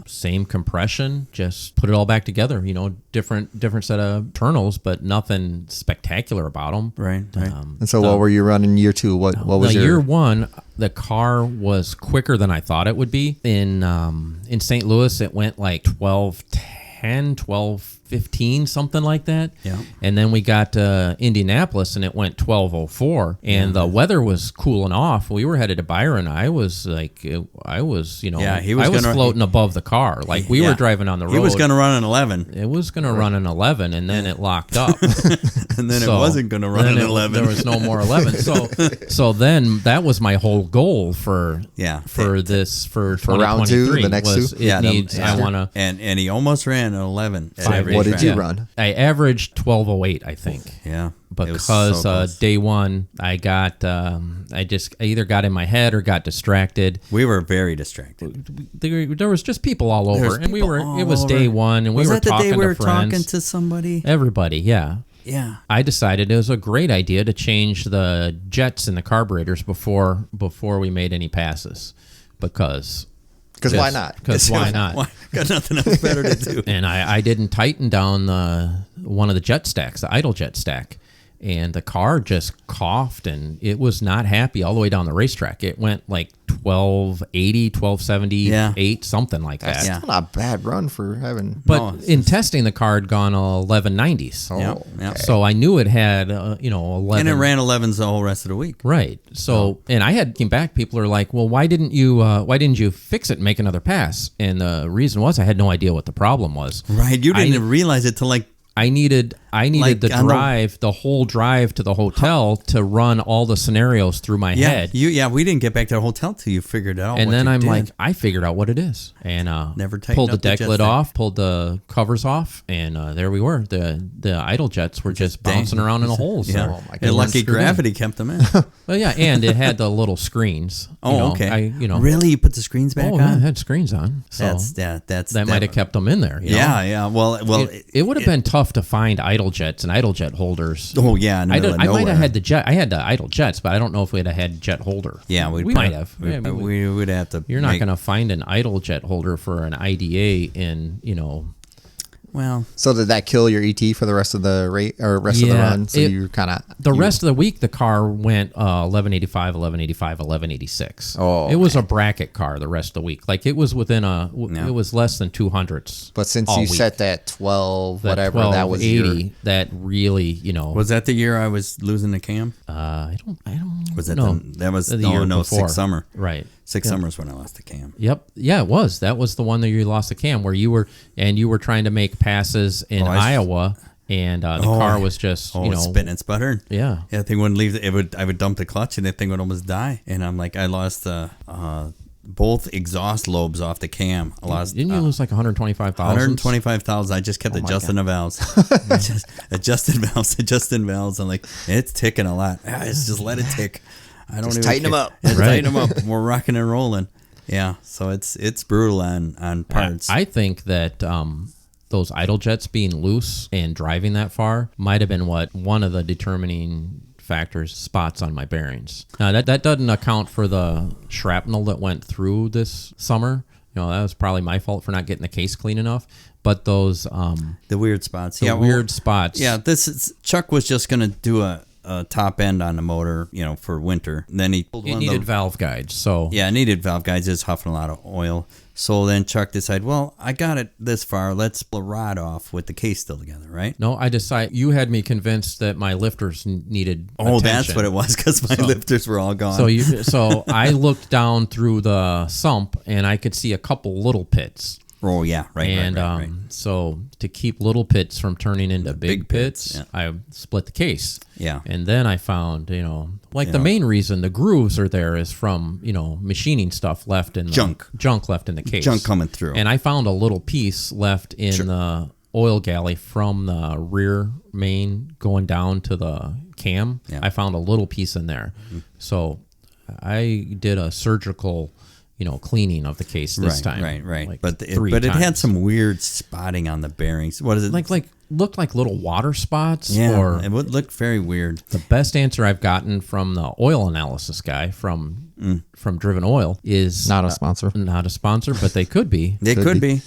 same compression. Just put it all back together. Different set of internals, but nothing spectacular about them. Right. And so what were you running year 2? What was your year 1? The car was quicker than I thought it would be. In St. Louis, it went like 12:10, 12:15, something like that. Yeah. And then we got to Indianapolis, and it went 12:04. And the weather was cooling off. We were headed to Byron. I was like, he was I was gonna- floating above the car. Like we were driving on the road. He was going to run an 11. It was going to run an 11, and then it locked up. And then it wasn't going to run an 11. There was no more 11. So then that was my whole goal for round 2, 2023 the next was 2? I want to. And he almost ran an 11. at every What did track. you run? I averaged 12:08, I think. Yeah. It was Because so close. day 1, I got I either got in my head or got distracted. We were very distracted. There was just people all over, and we people were. all It was over. day 1, and we Was were that the talking day we to were friends. talking to somebody? Everybody, yeah. Yeah. I decided it was a great idea to change the jets in the carburetors before we made any passes, because why not? Because why not? Got nothing else better to do. And I didn't tighten down one of the jet stacks, the idle jet stack, and the car just coughed, and it was not happy all the way down the racetrack. It went like 1280, 1278, something like that. That's not a bad run for having. But in testing, the car had gone 1190s. Yeah. So I knew it had 11. And it ran 11s the whole rest of the week. Right. So, and I came back. People are like, "Well, why didn't you fix it and make another pass?" And the reason was I had no idea what the problem was. Right. You didn't even realize it till like I needed Like the whole drive to the hotel to run all the scenarios through my head. We didn't get back to the hotel till you figured out. And what then you I'm did. like, I figured out what it is, and Never tightened pulled the up the deck jet lid stack. off, pulled the covers off, and there we were. The idle jets were just bouncing around in the holes. Yeah. So Oh my And lucky screwed in. gravity kept them in. Well, yeah, and it had the little screens. Okay. I Really, you put the screens back Oh, on? yeah, it had screens on. So That's that might have kept them in there. You know? Yeah. Well, It would have been tough to find idle jets and idle jet holders. Oh yeah, in the middle of I might nowhere. have had the jet. I had the idle jets, but I don't know if we'd have had jet holder. Yeah, we might have. Yeah, We would have to. You're not going to find an idle jet holder for an IDA in Well, So did that kill your ET for the rest of the rest of the run? So you kind of rest of the week the car went 1185, 1185, 1186. Oh, it was a bracket car the rest of the week. Like it was within it was less than 200s. But since all you week. set that 12 That whatever, that was 1280, your, that really was that the year I was losing the cam? I don't Was that know. that was The year no before. sixth summer. Right. Six summers when I lost the cam. Yep. Yeah, it was. That was the one that you lost the cam where you were trying to make passes in Iowa, and the car was just spitting and sputtering. Yeah. Yeah, the thing wouldn't leave. I would dump the clutch and the thing would almost die. And I'm like, I lost both exhaust lobes off the cam. I lost. Didn't you lose like 125,000? 125,000. I just kept adjusting the valves. Just adjusting valves. I'm like, it's ticking a lot. It's just let it tick. I don't Just even tighten them care. up. Yeah, Right. tighten them up. We're rocking and rolling. Yeah, so it's brutal on parts. I think that those idle jets being loose and driving that far might have been one of the determining factors, spots on my bearings. Now that doesn't account for the shrapnel that went through this summer. That was probably my fault for not getting the case clean enough. But those the weird spots. weird spots. Yeah, Chuck was just gonna do a top end on the motor, for winter. And then he pulled It needed valve guides, so it needed valve guides. It's huffing a lot of oil. So then Chuck decided, well, I got it this far. Let's pull the rod off with the case still together, right? no, I decided you had me convinced that my lifters needed Oh, attention. that's what it was, because my lifters were all gone. So I looked down through the sump and I could see a couple little pits. Oh yeah, right. And right. so to keep little pits from turning into big pits, yeah. I split the case. Yeah. And then I found, the main reason the grooves are there is from, machining stuff left in the junk left in the case. Junk coming through. And I found a little piece left in the oil galley from the rear main going down to the cam. Yeah. I found a little piece in there. Mm-hmm. So I did a surgical cleaning of the case this time. Right. Like but it had some weird spotting on the bearings. What is it? Like looked like little water spots. Yeah, or it would look very weird. the best answer I've gotten from the oil analysis guy from Driven Oil is not a sponsor. Not a sponsor, but they could be. They could be.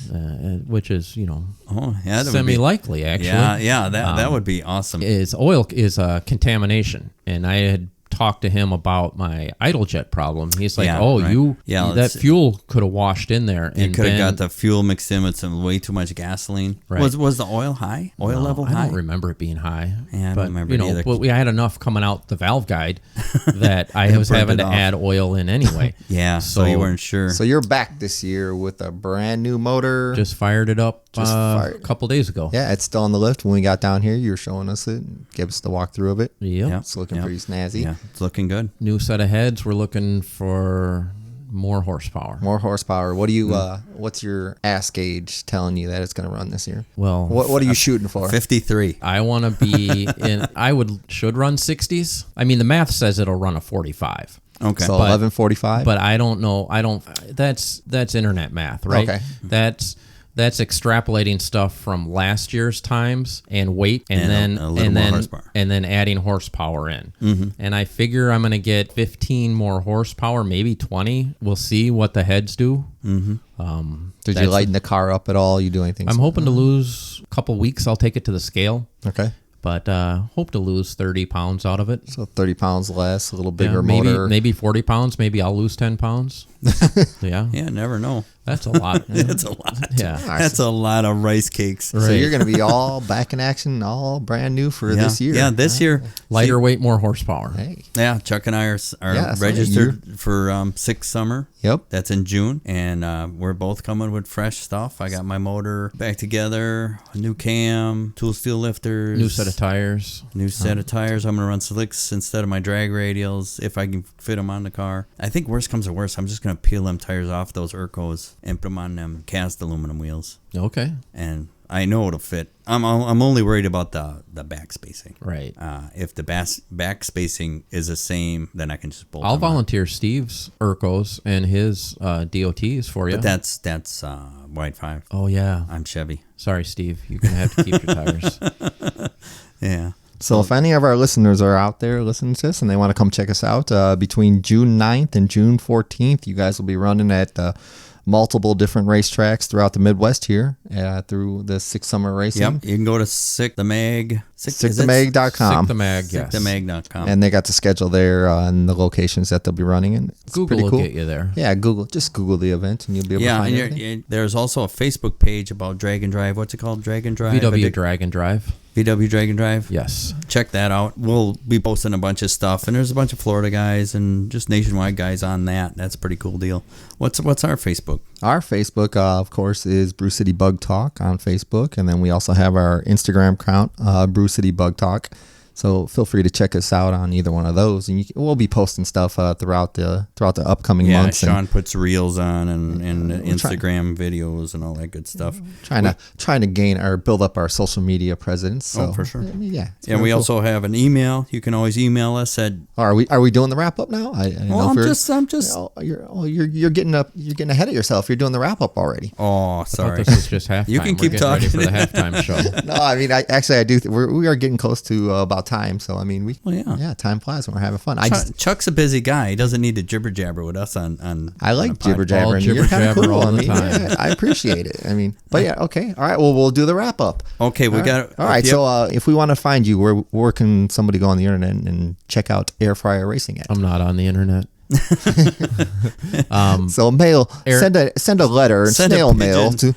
Which is semi-likely actually. Yeah, that would be awesome. Oil is a contamination, and I had talked to him about my idle jet problem. He's like, that fuel could have washed in there. You and could have got the fuel mixed in with some way too much gasoline. Right. Was the oil high? Level high? I don't remember it being high. Yeah, I don't remember it either. But we had enough coming out the valve guide that I was having to add oil in anyway. Yeah, so you weren't sure. So you're back this year with a brand new motor. Just fired it up a couple days ago. Yeah, it's still on the lift. When we got down here, you were showing us it. Give us the walkthrough of it. Yep. It's looking pretty snazzy. Yeah, it's looking good. New set of heads. We're looking for more horsepower. More horsepower. What do you? What's your ass gauge telling you that it's going to run this year? Well, what are you shooting for? 53. I want to be in. Should run 60s. I mean, the math says it'll run a 45. Okay. So 1145. But I don't know. That's internet math, right? Okay. That's extrapolating stuff from last year's times and weight, and then horsepower. and then adding horsepower in. Mm-hmm. And I figure I'm going to get 15 more horsepower, maybe 20. We'll see what the heads do. Mm-hmm. Did you lighten the car up at all? You do anything? I'm hoping to lose a couple weeks. I'll take it to the scale. Okay. But hope to lose 30 pounds out of it. So 30 pounds less, a little bigger motor. Maybe 40 pounds. Maybe I'll lose 10 pounds. Yeah. Yeah, never know. That's a lot. That's a lot. Yeah. That's a lot of rice cakes. So you're going to be all back in action, all brand new for this year. Yeah, this year. Lighter weight, more horsepower. Hey. Yeah, Chuck and I are registered for sixth summer. Yep. That's in June, and we're both coming with fresh stuff. I got my motor back together, a new cam, tool steel lifters, New set of tires. I'm going to run slicks instead of my drag radials if I can fit them on the car. I think worst comes to worst, I'm just going to peel them tires off those Urcos and put them on them cast aluminum wheels. Okay. And I know it'll fit. I'm only worried about the back spacing. Right. If the back spacing is the same, then I can just bolt. I'll volunteer Steve's Urcos and his DOTs for you. But that's Wide 5. Oh yeah. I'm Chevy. Sorry, Steve. You're gonna have to keep your tires. Yeah. So if any of our listeners are out there listening to this and they want to come check us out, between June 9th and June 14th, you guys will be running at the multiple different racetracks throughout the Midwest here through the Six Summer Racing. Yep, you can go to SickTheMag.com. Yes. SickTheMag.com. And they got the schedule there and the locations that they'll be running in. It's Google pretty will cool. get you there. Yeah, just Google the event and you'll be able to find and everything. there's also a Facebook page about Drag and Drive. What's it called? Drag and Drive? VW Drag and Drive. VW Drag and Drive? Yes. Check that out. We'll be posting a bunch of stuff, and there's a bunch of Florida guys and just nationwide guys on that. That's a pretty cool deal. What's our Facebook? Our Facebook, of course, is Brew City Bug Talk on Facebook, and then we also have our Instagram account, Brew City Bug Talk. So feel free to check us out on either one of those, and we'll be posting stuff throughout the upcoming months. Sean puts reels on and Instagram videos and all that good stuff. Trying to gain or build up our social media presence. So, for sure. Yeah. And we also have an email. You can always email us at. Are we doing the wrap up now? I'm just. You're getting ahead of yourself. You're doing the wrap up already. Oh, sorry. This is just halftime. You can keep We're getting talking. ready for the halftime show. No, I mean, I do. We are getting close to about time. So I mean, time flies when we're having fun. Chuck's a busy guy. He doesn't need to jibber jabber with us on. I like jibber jabber. Jibber jabber all the time. Yeah, I appreciate it. I mean, but yeah, okay, all right. Well, we'll do the wrap up. Okay, we got. All right. So if we want to find you, where can somebody go on the internet and check out Air Fryer Racing at? I'm not on the internet. So send a letter and snail mail to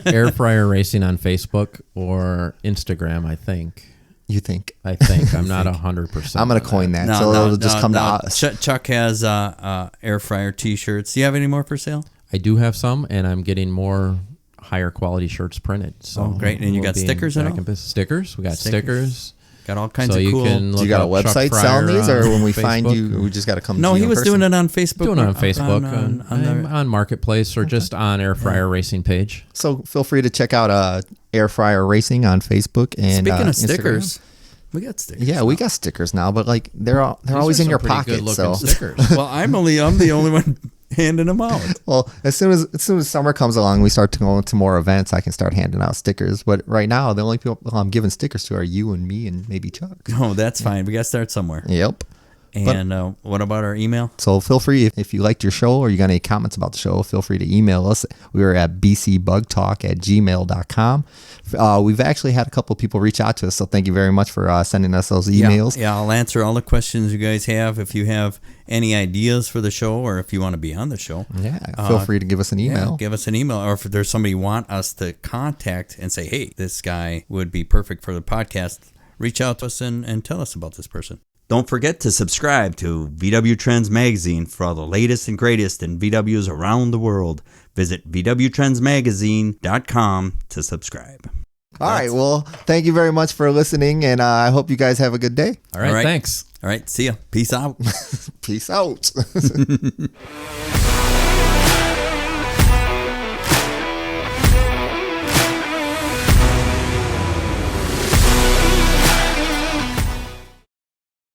Air Fryer Racing on Facebook or Instagram. I think. You think? I think. I'm not 100%. I'm gonna coin that, it'll just come to us. Chuck has air fryer T-shirts. Do you have any more for sale? I do have some, and I'm getting more higher quality shirts printed. So great! And you got stickers and all? Stickers. We got stickers. Got all kinds so of cool. Do you got a website selling these, or when we find you, we just got to come? No, to you he was doing it on Facebook. Doing it on Facebook, on Marketplace, or just on Air Fryer Racing page. So feel free to check out Air Fryer Racing on Facebook and speaking of Instagram. stickers. We got stickers. Yeah, we got stickers now, but like they're always in your pocket. So stickers. Well, I'm the only one handing them out. Well, as soon as summer comes along, we start to go to more events. I can start handing out stickers. But right now, the only people I'm giving stickers to are you and me and maybe Chuck. Oh, that's fine. We got to start somewhere. Yep. And what about our email? So feel free, if you liked your show or you got any comments about the show, feel free to email us. We are at bcbugtalk@gmail.com. We've actually had a couple of people reach out to us, so thank you very much for sending us those emails. Yeah, I'll answer all the questions you guys have. If you have any ideas for the show or if you want to be on the show, feel free to give us an email. Yeah, give us an email. Or if there's somebody you want us to contact and say, hey, this guy would be perfect for the podcast, reach out to us and tell us about this person. Don't forget to subscribe to VW Trends Magazine for all the latest and greatest in VWs around the world. Visit VWTrendsMagazine.com to subscribe. All right. Well, thank you very much for listening, and I hope you guys have a good day. All right. Thanks. All right. See ya. Peace out. Peace out.